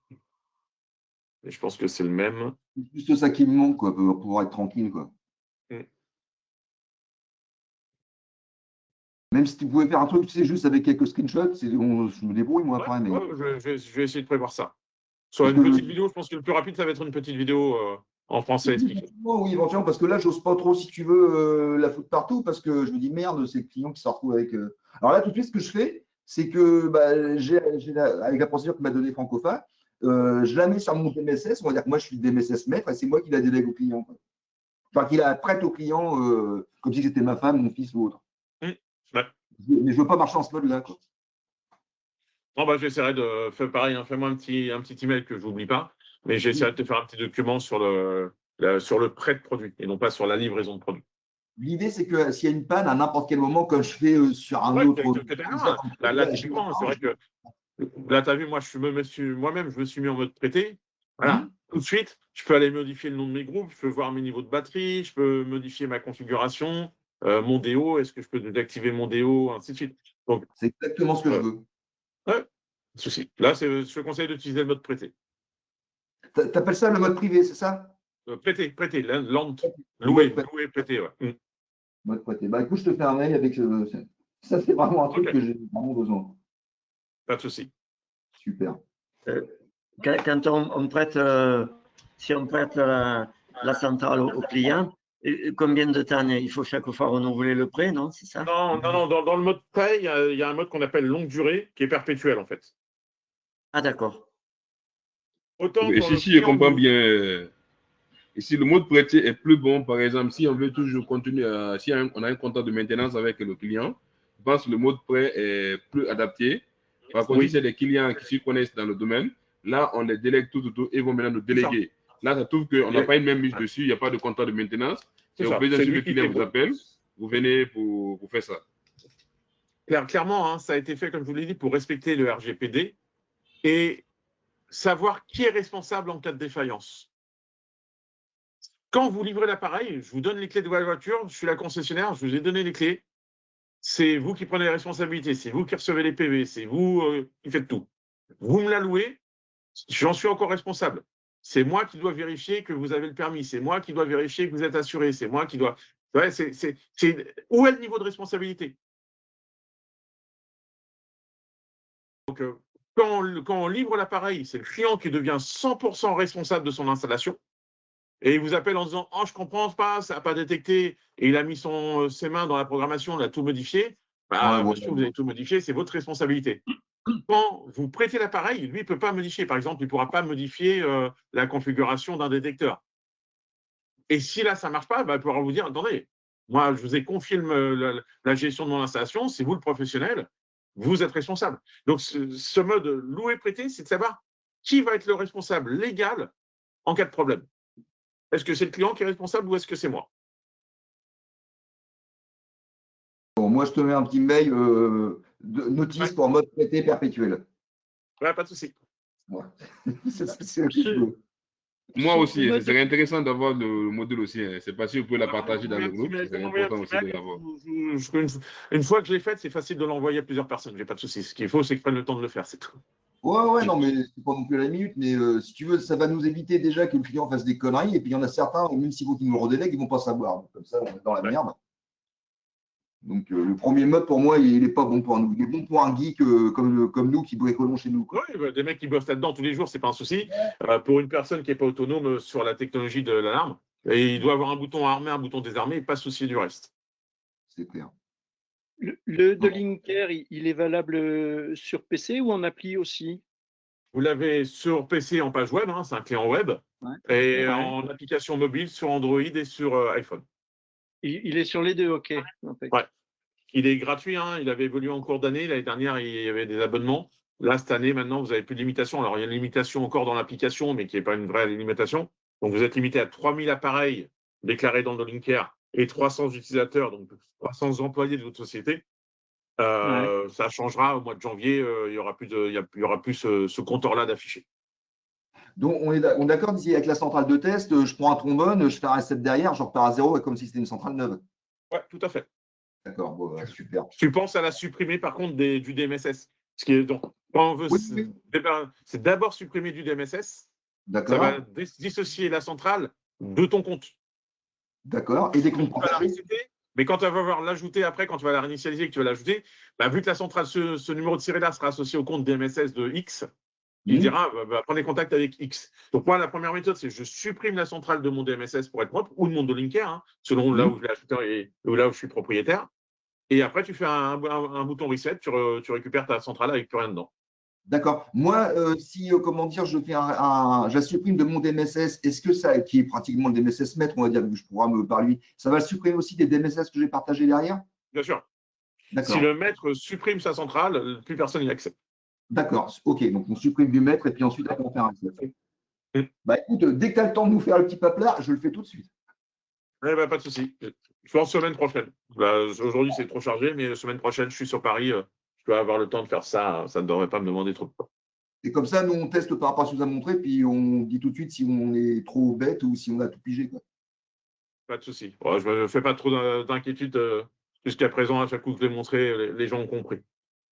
Et je pense que c'est le même. C'est juste ça qui me manque, quoi, pour pouvoir être tranquille, quoi. Mm. Même si tu pouvais faire un truc, tu sais, juste avec quelques screenshots, je me débrouille, moi, Ouais, après. Mais... ouais, je vais essayer de prévoir ça. Soit Parce une que petite vidéo, je pense que le plus rapide, ça va être une petite vidéo en français expliquée. oui, éventuellement, parce que là, j'ose pas trop, si tu veux, la foutre partout, parce que je me dis, merde, c'est le client qui se retrouve avec. Alors là, tout de suite, ce que je fais, c'est que avec la procédure que m'a donnée Francofa, je la mets sur mon DMSS, on va dire que moi, je suis le DMSS maître, et c'est moi qui la délègue au client, quoi. Enfin, qui la prête au client, comme si c'était ma femme, mon fils ou autre. Ouais. Mais je veux pas marcher en ce mode-là, quoi. Bon, bah, j'essaierai de faire pareil, hein, fais-moi un petit email que je n'oublie pas, mais j'essaierai de te faire un petit document sur le prêt de produit et non pas sur la livraison de produit. L'idée, c'est que s'il y a une panne à n'importe quel moment, comme je fais sur un Ouais, autre. là, typiquement, c'est vrai que là, tu as vu, moi, moi-même, je me suis mis en mode prêté. Voilà, tout de suite, je peux aller modifier le nom de mes groupes, je peux voir mes niveaux de batterie, je peux modifier ma configuration, mon DO, est-ce que je peux désactiver mon DO, ainsi de suite. Donc, C'est exactement ce que je veux. ouais, pas de souci. Là, je te conseille d'utiliser le mode prêté. T'appelles ça le mode privé, c'est ça? Prêter, lente, Le mode louer, prêter, ouais. mode prêté. Bah écoute, je te fais un mail avec ça, c'est vraiment un truc Ok, que j'ai vraiment besoin. pas de souci. Super. Quand on prête, si on prête la centrale au client, combien de temps il faut chaque fois renouveler le prêt, non? C'est ça? Non, dans le mode prêt, il y a un mode qu'on appelle longue durée qui est perpétuel, en fait. Ah, d'accord. Autant Et quand le si je client comprends nous... bien, et si le mode prêté est plus bon, par exemple, si on veut toujours continuer, si on a un contrat de maintenance avec le client, je pense que le mode prêt est plus adapté. Par contre, si Oui, c'est des clients qui s'y connaissent dans le domaine, là, on les délègue tout, et ils vont maintenant nous c'est ça. déléguer. Là, ça trouve qu'on n'a pas une même mise Ouais, dessus, il n'y a pas de contrat de maintenance. c'est Et au ça. besoin, C'est si le lui qui fait client vous pour. appelle, vous venez pour faire ça. Clairement, hein, ça a été fait, comme je vous l'ai dit, pour respecter le RGPD et savoir qui est responsable en cas de défaillance. Quand vous livrez l'appareil, je vous donne les clés de votre voiture, je suis la concessionnaire, je vous ai donné les clés. C'est vous qui prenez les responsabilités, c'est vous qui recevez les PV, c'est vous qui faites tout. Vous me la louez, j'en suis encore responsable. C'est moi qui dois vérifier que vous avez le permis, c'est moi qui dois vérifier que vous êtes assuré, c'est moi qui dois. Ouais, Où est le niveau de responsabilité? Donc, quand on livre l'appareil, c'est le client qui devient 100% responsable de son installation. Et il vous appelle en disant « Oh, je ne comprends pas, ça n'a pas détecté. » Et il a mis ses mains dans la programmation, il a tout modifié. Bah, Ouais, monsieur, vous avez tout modifié, c'est votre responsabilité. Quand vous prêtez l'appareil, lui, il ne peut pas modifier. Par exemple, il ne pourra pas modifier la configuration d'un détecteur. Et si là, ça ne marche pas, bah, il pourra vous dire « Attendez, moi, je vous ai confié la gestion de mon installation, c'est vous le professionnel, vous êtes responsable. » Donc, ce mode louer-prêter, c'est de savoir qui va être le responsable légal en cas de problème. Est-ce que c'est le client qui est responsable ou est-ce que c'est moi? Bon, moi, je te mets un petit mail de notice Ouais. pour mode prêté perpétuel. Ouais, pas de souci. Ouais. C'est ce que je veux. Moi Ce aussi, ce mode serait intéressant d'avoir le module aussi. C'est pas si vous pouvez la partager dans le groupe, Vous ce serait m'envoyez un important petit aussi de mail, l'avoir. une fois que je l'ai faite, c'est facile de l'envoyer à plusieurs personnes. J'ai pas de souci. Ce qu'il faut, c'est que je prenne le temps de le faire, c'est tout. Ouais, non, mais c'est pas non plus à la minute, mais si tu veux, ça va nous éviter déjà que le client fasse des conneries, et puis il y en a certains, même s'il faut qu'ils nous le redélèguent, ils vont pas savoir. Donc, comme ça, on est dans la Ouais. merde. Donc le premier mode, pour moi, il n'est pas bon pour nous. Il est bon pour un geek comme nous qui bricolons chez nous, quoi. Ouais, bah, des mecs qui bossent là-dedans tous les jours, c'est pas un souci. Pour une personne qui n'est pas autonome sur la technologie de l'alarme, et il doit avoir un bouton armé, un bouton désarmé, et pas se soucier du reste. C'est clair. Le de Linker, il est valable sur PC ou en appli aussi? Vous l'avez sur PC en page web, hein, c'est un client web, Ouais. et Ouais. en application mobile sur Android et sur iPhone. Il est sur les deux, ok. Ouais. Il est gratuit, hein, il avait évolué en cours d'année. L'année dernière, il y avait des abonnements. Là, cette année, maintenant, vous n'avez plus de limitation. Alors, il y a une limitation encore dans l'application, mais qui n'est pas une vraie limitation. Donc, vous êtes limité à 3000 appareils déclarés dans le Linker et 300 utilisateurs, donc 300 employés de votre société. Ça changera au mois de janvier. Il n'y aura plus, ce compteur-là d'affiché. Donc, on est d'accord d'ici avec la centrale de test, je prends un trombone, je fais un reset derrière, je repars à zéro, comme si c'était une centrale neuve. Ouais, tout à fait. D'accord, bon, super. Tu penses à la supprimer, par contre, du DMSS. Ce qui est, donc, quand on veut, c'est d'abord supprimer du DMSS. Ça va dissocier la centrale de ton compte. D'accord. Et des comptes partagés. Mais quand tu vas voir l'ajouter après, quand tu vas la réinitialiser et que tu vas l'ajouter, vu que la centrale, ce numéro de série-là sera associé au compte DMSS de X, il dira prenez contact avec X. Donc, moi, la première méthode, c'est je supprime la centrale de mon DMSS pour être propre, ou de mon Linker, hein, selon là où je l'ai ajouté et là où je suis propriétaire. Et après, tu fais un bouton reset, tu récupères ta centrale avec plus rien dedans. D'accord. Moi, si, comment dire, je fais je la supprime de mon DMSS, est-ce que ça, qui est pratiquement le DMSS maître, on va dire, que je pourrais me par lui, ça va supprimer aussi des DMSS que j'ai partagés derrière? Bien sûr. Si le maître supprime sa centrale, plus personne n'y accède. D'accord. OK. Donc, on supprime du maître et puis ensuite, on fait un reset. Bah, écoute, dès que tu as le temps de nous faire le petit paplard, je le fais tout de suite. Pas de souci. Je pense semaine prochaine. Aujourd'hui, c'est trop chargé, mais semaine prochaine, je suis sur Paris. Je dois avoir le temps de faire ça. Ça ne devrait pas me demander trop de temps. Et comme ça, nous, on teste par rapport à ce que vous avez montré, puis on dit tout de suite si on est trop bête ou si on a tout pigé, quoi. Pas de souci. Je ne me fais pas trop d'inquiétude. Jusqu'à présent, à chaque coup que je l'ai montré, les gens ont compris.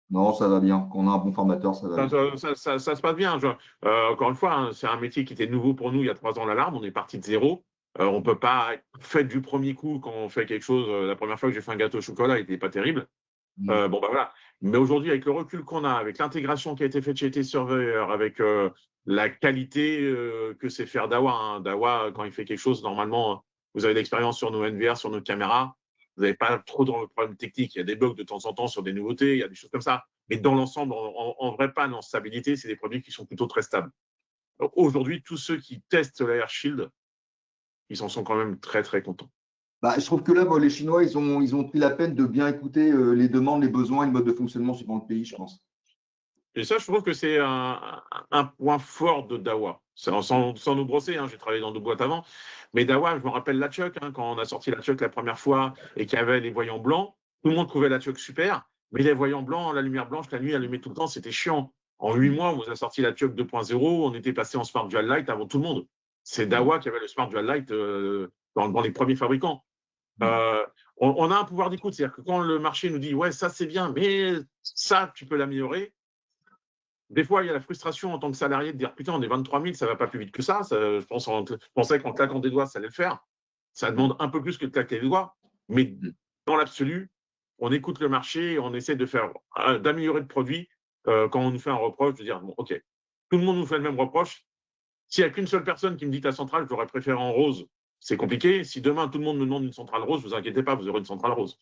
Non, ça va bien. Quand on a un bon formateur, ça va bien. Ça se passe bien. Encore une fois, hein, c'est un métier qui était nouveau pour nous il y a 3 ans, l'alarme. On est parti de zéro. On ne peut pas faire du premier coup quand on fait quelque chose. La première fois que j'ai fait un gâteau au chocolat, il n'était pas terrible. Voilà. Mais aujourd'hui, avec le recul qu'on a, avec l'intégration qui a été faite chez T-Surveyor, avec la qualité que c'est faire Dawa. Hein. Dawa, quand il fait quelque chose, normalement, vous avez l'expérience sur nos NVR, sur nos caméras. Vous n'avez pas trop de problèmes techniques. Il y a des bugs de temps en temps sur des nouveautés, il y a des choses comme ça. Mais dans l'ensemble, en vrai panne, en stabilité, c'est des produits qui sont plutôt très stables. Aujourd'hui, tous ceux qui testent l'Air Shield, ils en sont quand même très, très contents. Bah, je trouve que là, les Chinois, ils ont pris la peine de bien écouter les demandes, les besoins et le mode de fonctionnement suivant le pays, je pense. Et ça, je trouve que c'est un point fort de Dawa. Sans nous brosser, hein, j'ai travaillé dans 2 boîtes avant. Mais Dawa, je me rappelle la Chuck, hein, quand on a sorti la Chuck la première fois et qu'il y avait les voyants blancs, tout le monde trouvait la Chuck super. Mais les voyants blancs, la lumière blanche, la nuit allumée tout le temps, c'était chiant. En 8 mois, on vous a sorti la Chuck 2.0, on était passé en Smart Dual Light avant tout le monde. C'est Dawa qui avait le Smart Dual Light dans les premiers fabricants. On a un pouvoir d'écoute, c'est-à-dire que quand le marché nous dit « ouais, ça c'est bien, mais ça, tu peux l'améliorer », des fois, il y a la frustration en tant que salarié de dire « putain, on est 23 000, ça ne va pas plus vite que ça. » Je pensais qu'en claquant des doigts, ça allait le faire. Ça demande un peu plus que de claquer les doigts. Mais dans l'absolu, on écoute le marché et on essaie d'améliorer le produit quand on nous fait un reproche, de dire « bon, OK, tout le monde nous fait le même reproche. S'il n'y a qu'une seule personne qui me dit ta centrale, j'aurais préféré en rose. C'est compliqué. Si demain, tout le monde me demande une centrale rose, ne vous inquiétez pas, vous aurez une centrale rose. »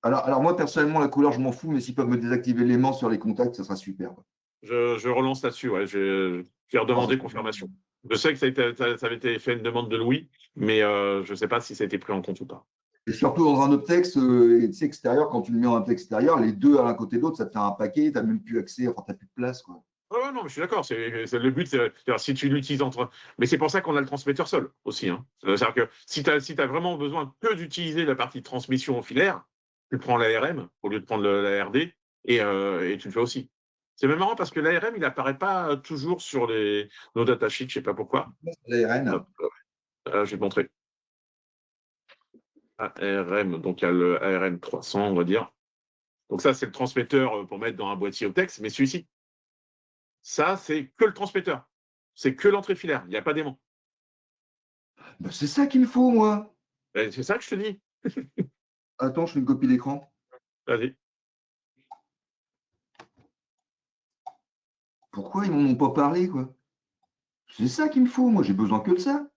Alors moi, personnellement, la couleur, je m'en fous, mais s'ils peuvent me désactiver l'aimant sur les contacts, ça sera super. Je relance là-dessus. Ouais. Je vais redemander confirmation. Je sais que ça avait été fait une demande de Louis, mais je ne sais pas si ça a été pris en compte ou pas. Et surtout dans un optex extérieur, quand tu le mets en optex extérieur, les deux à l'un côté de l'autre, ça te fait un paquet, tu n'as même plus accès, enfin, tu n'as plus de place, quoi. Ouais, non, mais je suis d'accord. Le but, c'est si tu l'utilises mais c'est pour ça qu'on a le transmetteur seul aussi. Hein. C'est-à-dire que si tu as vraiment besoin que d'utiliser la partie de transmission filaire, tu prends l'ARM au lieu de prendre la RD et tu le fais aussi. C'est même marrant parce que l'ARM, il n'apparaît pas toujours sur nos datasheets, je ne sais pas pourquoi. L'ARN. Je vais te montrer. ARM, donc il y a le ARM 300, on va dire. Donc ça, c'est le transmetteur pour mettre dans un boîtier optex, mais celui-ci, ça, c'est que le transmetteur. C'est que l'entrée filaire, il n'y a pas d'aimant. Bah, c'est ça qu'il me faut, moi. C'est ça que je te dis. Attends, je fais une copie d'écran. Vas-y. Pourquoi ils m'en ont pas parlé, quoi? C'est ça qu'il me faut, moi, j'ai besoin que de ça.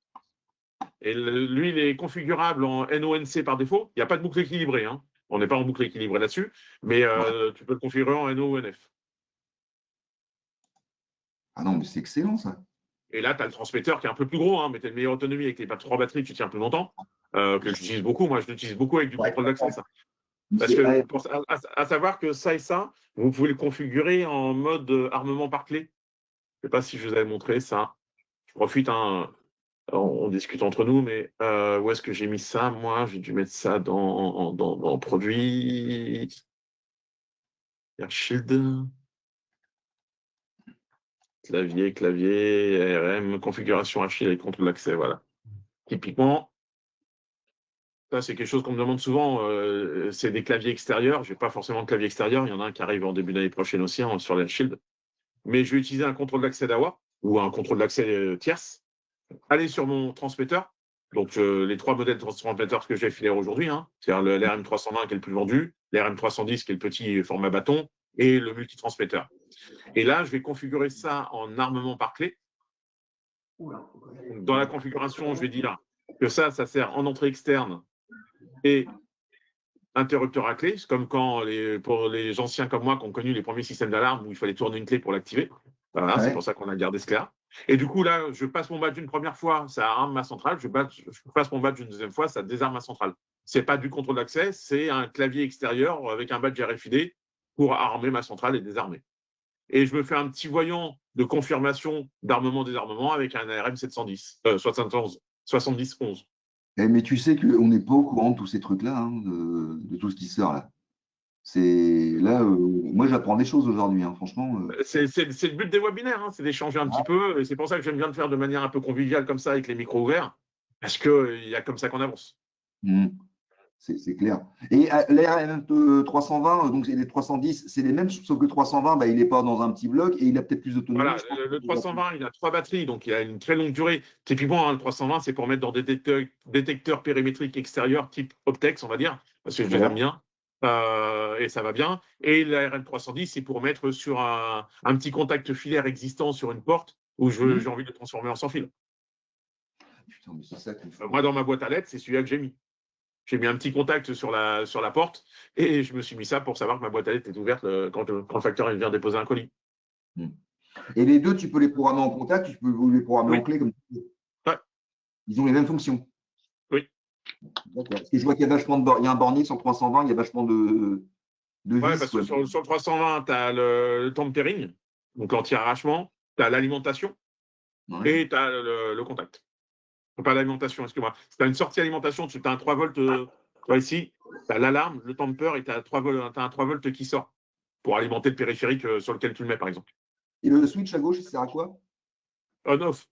Et lui, il est configurable en NONC par défaut. Il n'y a pas de boucle équilibrée. Hein. On n'est pas en boucle équilibrée là-dessus, mais tu peux le configurer en NO ou NF. Ah non, mais c'est excellent, ça. Et là, tu as le transmetteur qui est un peu plus gros, hein, mais tu as une meilleure autonomie avec tes 3 batteries, tu tiens plus longtemps. que j'utilise beaucoup. Moi, je l'utilise beaucoup avec du contrôle d'accès, ça. Parce C'est- que, à savoir que ça, vous pouvez le configurer en mode armement par clé. Je ne sais pas si je vous avais montré ça. Je profite, hein, on discute entre nous, mais où est-ce que j'ai mis ça? Moi, j'ai dû mettre ça dans produit. Shield. Clavier, ARM, configuration Achille et contrôle d'accès, voilà. Typiquement, ça c'est quelque chose qu'on me demande souvent, c'est des claviers extérieurs. Je n'ai pas forcément de clavier extérieur, il y en a un qui arrive en début d'année prochaine aussi sur les Shield. Mais je vais utiliser un contrôle d'accès d'AWA ou un contrôle d'accès tierce. Aller sur mon transmetteur, donc les 3 modèles de transmetteurs que j'ai filés aujourd'hui, hein, c'est-à-dire l'RM320 qui est le plus vendu, l'RM310 qui est le petit format bâton, et le multitransmetteur. Et là, je vais configurer ça en armement par clé. Dans la configuration, je vais dire que ça sert en entrée externe et interrupteur à clé. C'est comme pour les anciens comme moi qui ont connu les premiers systèmes d'alarme où il fallait tourner une clé pour l'activer. Voilà, c'est pour ça qu'on a gardé ce cas. Et du coup, là, je passe mon badge une première fois, ça arme ma centrale. Je passe mon badge une deuxième fois, ça désarme ma centrale. Ce n'est pas du contrôle d'accès, c'est un clavier extérieur avec un badge RFID pour armer ma centrale et désarmer. Et je me fais un petit voyant de confirmation d'armement-désarmement avec un ARM 710, 7011. Mais tu sais qu'on n'est pas au courant de tous ces trucs-là, hein, de tout ce qui sort là. Là, moi j'apprends des choses aujourd'hui, hein, franchement. C'est le but des webinaires, hein, c'est d'échanger un petit peu. Et c'est pour ça que j'aime bien le faire de manière un peu conviviale comme ça, avec les micros ouverts, parce qu'il y a comme ça qu'on avance. C'est clair. Et l'ARM 320, donc les 310, c'est les mêmes, sauf que 320, il n'est pas dans un petit bloc et il a peut-être plus d'autonomie. Voilà, le 320, il a 3 batteries, donc il a une très longue durée. Typiquement, hein, le 320, c'est pour mettre dans des détecteurs périmétriques extérieurs type Optex, on va dire, parce que je les aime bien. Et ça va bien. Et l'ARM 310, c'est pour mettre sur un petit contact filaire existant sur une porte où j'ai envie de le transformer en sans fil. Putain, mais c'est ça qu'il faut. Moi, dans ma boîte à lettres, c'est celui-là que j'ai mis. J'ai mis un petit contact sur la porte et je me suis mis ça pour savoir que ma boîte à lettres est ouverte quand le facteur vient déposer un colis. Et les deux, tu peux les programmer en contact, tu peux les programmer en clé comme tu veux. Ouais. Ils ont les mêmes fonctions. Oui. D'accord. Parce que je vois qu'il y a vachement il y a un bornier sur 320, il y a vachement de vis. Ouais, parce que sur le 320, tu as le tampering, donc l'anti-arrachement, tu as l'alimentation et tu as le contact. Pas l'alimentation, excuse-moi. Si tu as une sortie alimentation, tu as un 3 volts ici, tu as l'alarme, le tamper et tu as, un 3 volts qui sort pour alimenter le périphérique sur lequel tu le mets, par exemple. Et le switch à gauche, il sert à quoi? On-off.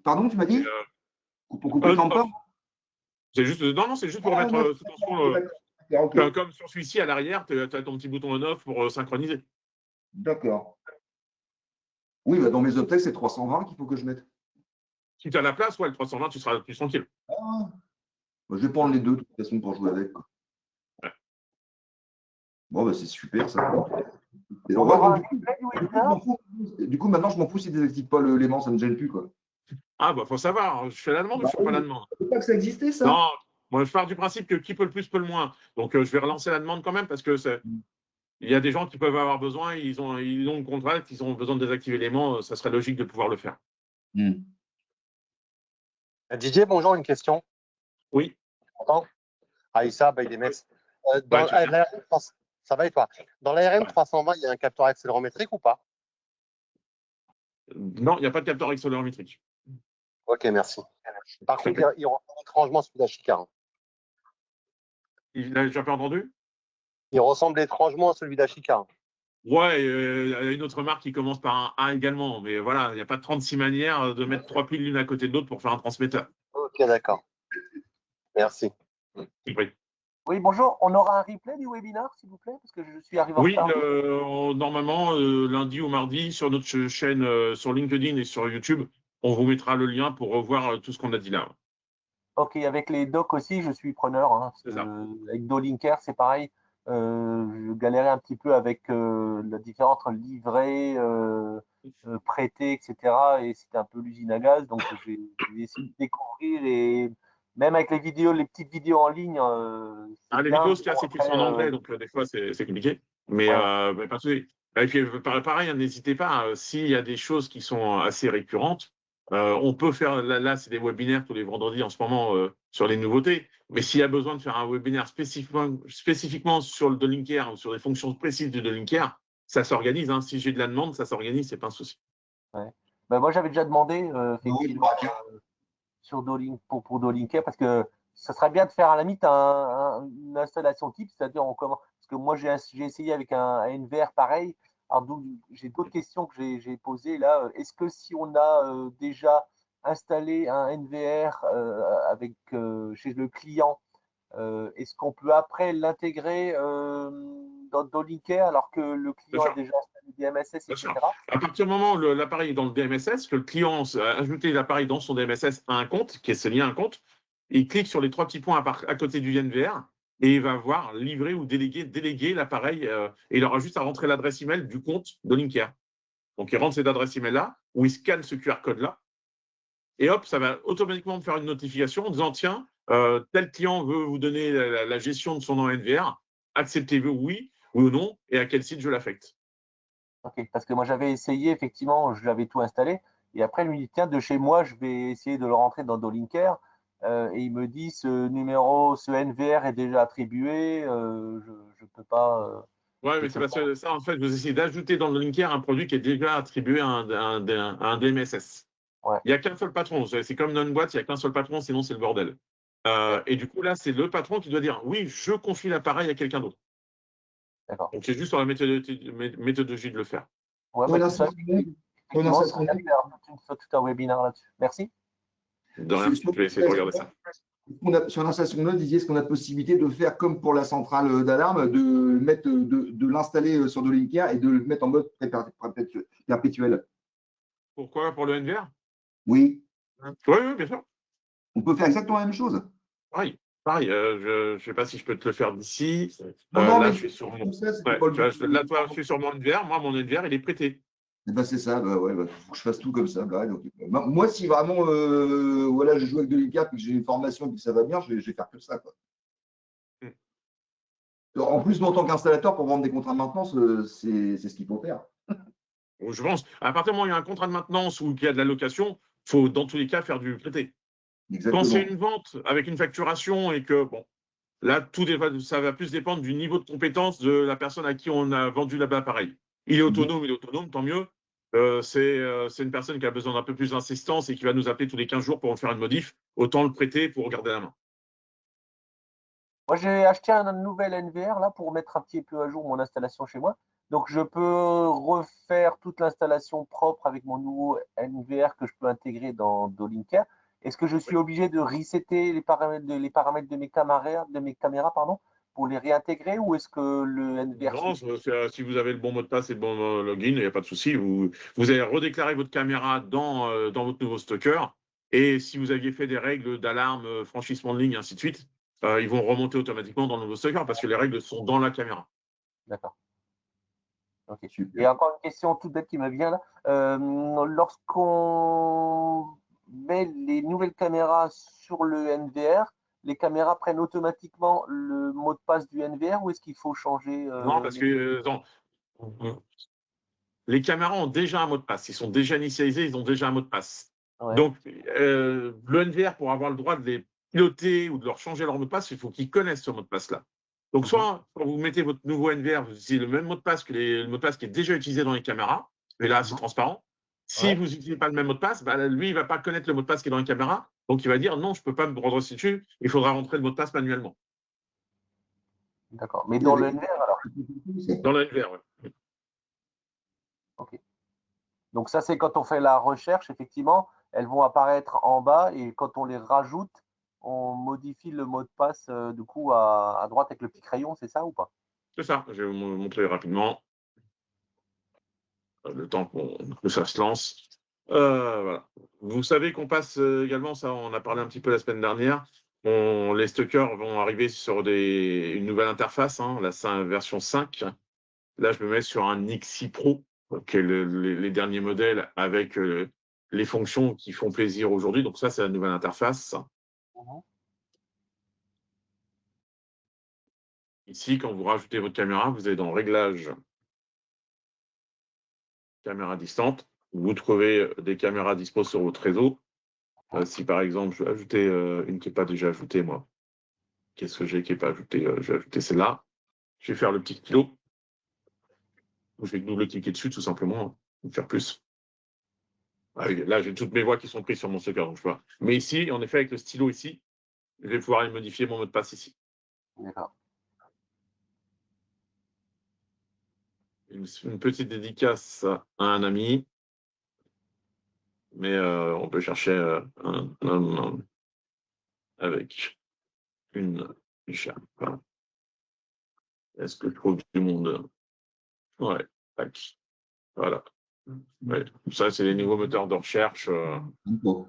Pardon, tu m'as dit? Pour couper le tamper? C'est juste, non, c'est juste pour mettre sous tension. Comme sur celui-ci, à l'arrière, tu as ton petit bouton on-off pour synchroniser. D'accord. Oui, dans mes Optex, c'est 320 qu'il faut que je mette. Si tu as la place, le 320, tu seras plus tranquille. Je vais prendre les deux, de toute façon, pour jouer avec. Ouais. Bon, c'est super, ça. Du coup, maintenant, je m'en fous s'ils ne désactivent pas l'aimant, ça ne me gêne plus, quoi. Ah, faut savoir, je fais la demande ou je ne fais pas la demande? Je ne savais pas que ça existait, ça. Non, moi, je pars du principe que qui peut le plus peut le moins. Donc, je vais relancer la demande quand même parce que il y a des gens qui peuvent avoir besoin, ils ont le contrat, ils ont besoin de désactiver l'aimant, ça serait logique de pouvoir le faire. Didier, bonjour, une question. Oui. Tu m'entends? Aïssa, Baïdemès. Ça va et toi? Dans l'ARM 320, il y a un capteur accélérométrique ou pas? Non, il n'y a pas de capteur accélérométrique. Ok, merci. Par contre, il ressemble étrangement à celui d'Ashika. Il a déjà pas entendu? Il ressemble étrangement à celui d'Ashika. Ouais, il y a une autre marque qui commence par un A également, mais voilà, il n'y a pas 36 manières de mettre 3 piles l'une à côté de l'autre pour faire un transmetteur. Ok, d'accord. Merci. Oui, bonjour. On aura un replay du webinaire, s'il vous plaît, parce que je suis arrivé en retard. Oui, normalement, lundi ou mardi, sur notre chaîne, sur LinkedIn et sur YouTube, on vous mettra le lien pour revoir tout ce qu'on a dit là. Ok, avec les docs aussi, je suis preneur. Hein, avec DoLinker, c'est pareil. Je galérais un petit peu avec la différence entre livrer, prêter, etc. Et c'était un peu l'usine à gaz. Donc, j'ai essayé de découvrir et même avec les vidéos, les petites vidéos en ligne. Les vidéos, c'est qu'ils sont en anglais, donc des fois, c'est compliqué. Mais pas de souci. Et puis, pareil, n'hésitez pas, s'il y a des choses qui sont assez récurrentes, On peut faire, là c'est des webinaires tous les vendredis en ce moment sur les nouveautés, mais s'il y a besoin de faire un webinaire spécifiquement sur le Dolinker ou sur des fonctions précises du Dolinker, ça s'organise. Hein. Si j'ai de la demande, ça s'organise, c'est pas un souci. Ouais. Ben, moi, j'avais déjà demandé Oui, effectivement sur pour Dolinker parce que ça serait bien de faire à la limite une installation type, c'est-à-dire on commence. Parce que moi, j'ai essayé avec un NVR pareil. Alors, j'ai d'autres questions que j'ai posées là. Est-ce que si on a déjà installé un NVR avec, chez le client, est-ce qu'on peut après l'intégrer dans Dolinker alors que le client a déjà installé des MSS, Bien etc. sûr. À partir du moment où l'appareil est dans le DMSS, que le client a ajouté l'appareil dans son DMSS à un compte, qui est lié à un compte, il clique sur les 3 petits points à côté du NVR et il va voir livrer ou déléguer l'appareil et il aura juste à rentrer l'adresse email du compte Dolinker. Donc il rentre cette adresse email-là ou il scanne ce QR code-là et hop, ça va automatiquement me faire une notification en disant tiens, tel client veut vous donner la gestion de son nom NVR, acceptez-vous oui ou non et à quel site je l'affecte. Ok, parce que moi j'avais essayé, effectivement, je l'avais tout installé, et après il me dit, tiens, de chez moi, je vais essayer de le rentrer dans Dolinker, et il me dit, ce numéro, ce NVR est déjà attribué, je peux pas. Ouais, mais c'est parce que ça, en fait, vous essayez d'ajouter dans le Linker un produit qui est déjà attribué à un DMSS. Ouais. Il n'y a qu'un seul patron. C'est comme dans une boîte, il n'y a qu'un seul patron, sinon c'est le bordel. Et du coup, là, c'est le patron qui doit dire oui, je confie l'appareil à quelqu'un d'autre. D'accord. Donc, c'est juste sur la méthodologie de le faire. Ouais, Voilà, tout ça, c'est effectivement, ça vient de faire tout un webinaire là-dessus. Merci. De rien, je vais essayer de regarder ça. Sur l'installation Node, il est-ce qu'on a possibilité de faire comme pour la centrale d'alarme, de l'installer sur Dolinker et de le mettre en mode perpétuel? Pourquoi? Pour le NVR? Oui, Oui, bien sûr. on peut faire exactement la même chose. Pareil. Je ne sais pas si je peux te le faire d'ici. Non, Là, mais je suis sur mon. ça, Ouais, pas le tu vois, but. là, toi, je suis sur mon NVR. Moi, mon NVR, il est prêté. Eh ben, c'est ça, bah ouais, faut que je fasse tout comme ça. Bah, donc, moi, si vraiment voilà, je joue avec Dolinker et que j'ai une formation et que ça va bien, je vais faire que ça, quoi. En plus, en tant qu'installateur, pour vendre des contrats de maintenance, c'est ce qu'il faut faire. Je pense, à partir du moment où il y a un contrat de maintenance ou qu'il y a de la location, il faut dans tous les cas faire du prêté. Exactement. Quand c'est une vente avec une facturation et que, bon, là, ça va plus dépendre du niveau de compétence de la personne à qui on a vendu l'appareil. Il est autonome, tant mieux. C'est une personne qui a besoin d'un peu plus d'insistance et qui va nous appeler tous les 15 jours pour en faire une modif. Autant le prêter pour garder la main. Moi, j'ai acheté un nouvel NVR là pour mettre un petit peu à jour mon installation chez moi. Donc, je peux refaire toute l'installation propre avec mon nouveau NVR que je peux intégrer dans Dolinker. Est-ce que je suis obligé de resetter les paramètres de mes caméras, pardon, pour les réintégrer ou est-ce que le NVR Non, suffit? si vous avez le bon mot de passe et le bon login, il n'y a pas de souci. Vous allez redéclarer votre caméra dans votre nouveau stocker. Et si vous aviez fait des règles d'alarme, franchissement de ligne, ainsi de suite, ils vont remonter automatiquement dans le nouveau stocker parce que les règles sont dans la caméra. D'accord. Ok. Super. Et encore une question toute bête qui me vient là. Lorsqu'on met les nouvelles caméras sur le NVR, les caméras prennent automatiquement le mot de passe du NVR ou est-ce qu'il faut changer Non, parce que les caméras ont déjà un mot de passe. Ils sont déjà initialisés, ils ont déjà un mot de passe. Ouais. Donc, le NVR, pour avoir le droit de les piloter ou de leur changer leur mot de passe, il faut qu'ils connaissent ce mot de passe-là. Donc, soit quand vous mettez votre nouveau NVR, vous utilisez le même mot de passe que le mot de passe qui est déjà utilisé dans les caméras, et là, c'est transparent. Si vous n'utilisez pas le même mot de passe, bah, lui, il ne va pas connaître le mot de passe qui est dans les caméras, donc il va dire non, je ne peux pas me rendre dessus, il faudra rentrer le mot de passe manuellement. D'accord. Mais dans le NVR alors? Dans le NVR, oui. Ok. Donc ça, c'est quand on fait la recherche, effectivement, elles vont apparaître en bas et quand on les rajoute, on modifie le mot de passe du coup à droite avec le petit crayon, c'est ça ou pas? C'est ça, je vais vous montrer rapidement le temps que ça se lance. Voilà. Vous savez qu'on passe également, ça on a parlé un petit peu la semaine dernière, les stockers vont arriver sur une nouvelle interface, hein, la version 5. Là, je me mets sur un XI Pro, qui est les derniers modèles avec les fonctions qui font plaisir aujourd'hui. Donc ça, c'est la nouvelle interface. Ici, quand vous rajoutez votre caméra, vous allez dans Réglages, caméra distante. vous trouvez des caméras dispo sur votre réseau. Si par exemple, je vais ajouter une qui n'est pas déjà ajoutée, moi. Qu'est-ce que j'ai qui n'est pas ajouté? Je vais ajouter celle-là. Je vais faire le petit stylo. Je vais double-cliquer dessus, tout simplement, pour faire plus. Là, j'ai toutes mes voix qui sont prises sur mon stocker, donc je vois. Mais ici, en effet, avec le stylo ici, je vais pouvoir aller modifier mon mot de passe ici. D'accord. Une petite dédicace à un ami. Mais on peut chercher un homme avec une écharpe. Est-ce que je trouve du monde? Ouais, tac. Voilà. Ouais. Ça, c'est les nouveaux moteurs de recherche où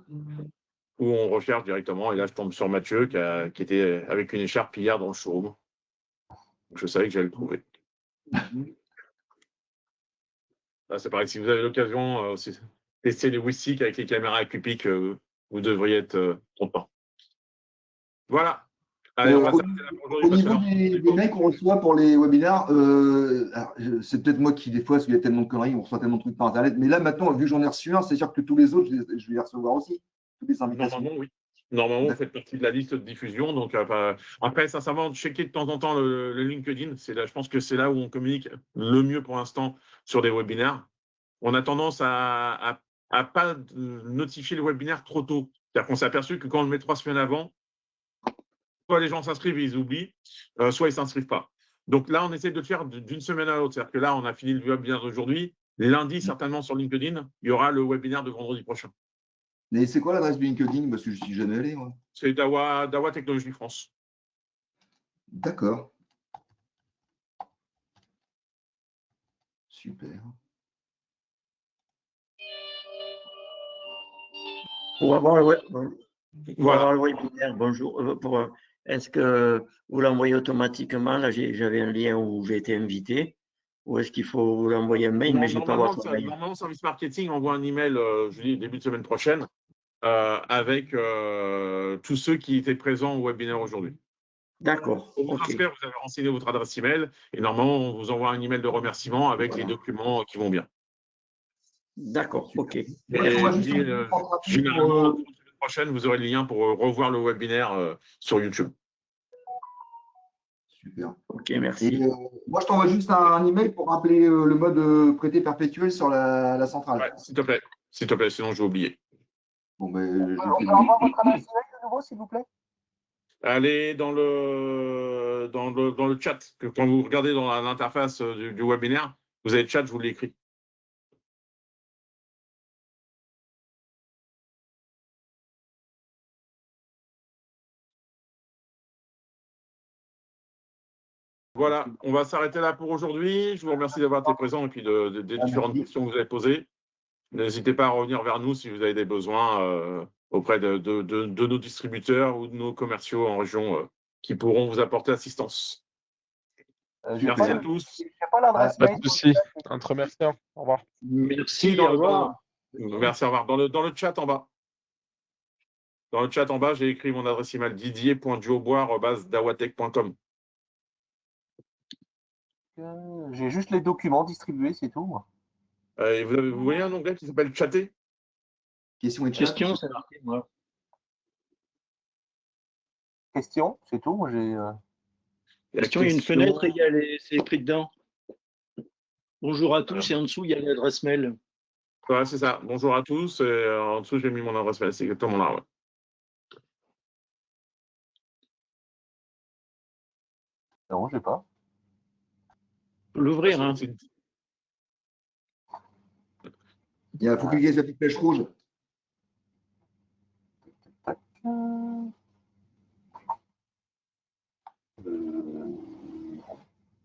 on recherche directement. Et là, je tombe sur Mathieu qui était avec une écharpe hier dans le showroom. Donc, je savais que j'allais le trouver. Là, c'est pareil. Si vous avez l'occasion, tester les Wistic avec les caméras Equipic, vous devriez être content. Voilà. Allez, on va s'arrêter là pour Au aujourd'hui. niveau des mails qu'on reçoit pour les webinaires, c'est peut-être moi qui, des fois, parce qu'il y a tellement de conneries, on reçoit tellement de trucs par Internet. Mais là, maintenant, vu que j'en ai reçu un, c'est sûr que tous les autres, je vais les recevoir aussi. Toutes les invitations. Normalement, oui. Normalement, vous faites partie de la liste de diffusion. Donc, après, sincèrement, checker de temps en temps le LinkedIn. Là, je pense que c'est là où on communique le mieux pour l'instant sur des webinaires. On a tendance à pas notifier le webinaire trop tôt. C'est-à-dire qu'on s'est aperçu que quand on le met 3 semaines avant, soit les gens s'inscrivent et ils oublient, soit ils ne s'inscrivent pas. Donc là, on essaie de le faire d'une semaine à l'autre. C'est-à-dire que là, on a fini le webinaire d'aujourd'hui. Lundi, certainement sur LinkedIn, il y aura le webinaire de vendredi prochain. Mais c'est quoi l'adresse du LinkedIn? Parce que je ne suis jamais allé, moi. C'est Dawa Technologie France. D'accord. Super. Pour avoir le, Voilà. avoir le webinaire, bonjour. Est-ce que vous l'envoyez automatiquement? Là, j'avais un lien où j'ai été invité. Ou est-ce qu'il faut vous l'envoyer un mail, mais je n'ai pas votre mail? Normalement, Service Marketing envoie un email, je dis début de semaine prochaine, avec tous ceux qui étaient présents au webinaire aujourd'hui. D'accord. Pour vous inscrire, vous avez renseigné votre adresse email et normalement, on vous envoie un email de remerciement avec les documents qui vont bien. D'accord, ok. Et je dis, généralement, la semaine prochaine, vous aurez le lien pour revoir le webinaire sur YouTube. Super. Ok, merci. Et, moi, je t'envoie juste un email pour rappeler le mode prêté perpétuel sur la centrale. Ouais, s'il te plaît. S'il te plaît, sinon je vais oublier. Bon, ben, On peut avoir votre adresse email de nouveau, s'il vous plaît? Allez dans le chat, que quand vous regardez dans l'interface du webinaire, vous avez le chat, je vous l'ai écrit. Voilà, on va s'arrêter là pour aujourd'hui. Je vous remercie d'avoir été présent et puis des différentes questions que vous avez posées. N'hésitez pas à revenir vers nous si vous avez des besoins auprès de nos distributeurs ou de nos commerciaux en région qui pourront vous apporter assistance. Merci à tous. Je n'ai pas l'adresse Pas mail. de souci. Un très merci. Au revoir. Merci, au revoir. Merci, au revoir. Dans le chat en bas. Dans le chat en bas, j'ai écrit mon adresse email didier.duaubois@dawatech.com. J'ai juste les documents distribués, c'est tout. Vous voyez un onglet qui s'appelle chatter? Question et chat. Question, c'est marqué, moi. Question, c'est tout. Moi, j'ai. Question, il y a une fenêtre et c'est écrit dedans. Bonjour à tous, et en dessous, il y a l'adresse mail. Ouais, c'est ça. Bonjour à tous. Et en dessous, j'ai mis mon adresse mail. C'est exactement là. Ouais. Non, je n'ai pas. L'ouvrir, hein. Il faut cliquer sur la petite flèche rouge.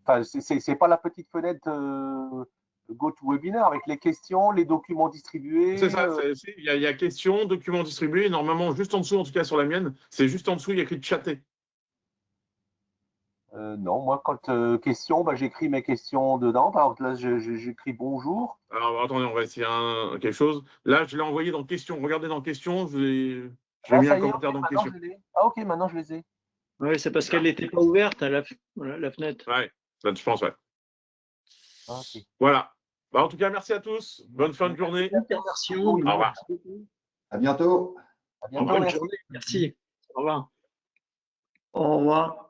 Enfin, c'est pas la petite fenêtre GoToWebinar avec les questions, les documents distribués. C'est ça. Il y a questions, documents distribués. Normalement, juste en dessous, en tout cas sur la mienne, c'est juste en dessous, il y a écrit chatter. Non, moi, quand questions, bah, j'écris mes questions dedans. Par exemple, là, j'écris bonjour. Alors, attendez, on va essayer quelque chose. Là, je l'ai envoyé dans questions. Regardez dans questions. J'ai mis un commentaire dans questions. Ah, ok, maintenant je les ai. Oui, c'est parce qu'elle n'était pas ouverte, la fenêtre. Ouais, là, je pense, ouais. Ah, okay. Voilà. Bah, en tout cas, merci à tous. Bonne fin de journée. Interversion. Au revoir. À bientôt. À bientôt, Bonne merci. journée. Merci. Au revoir. Au revoir.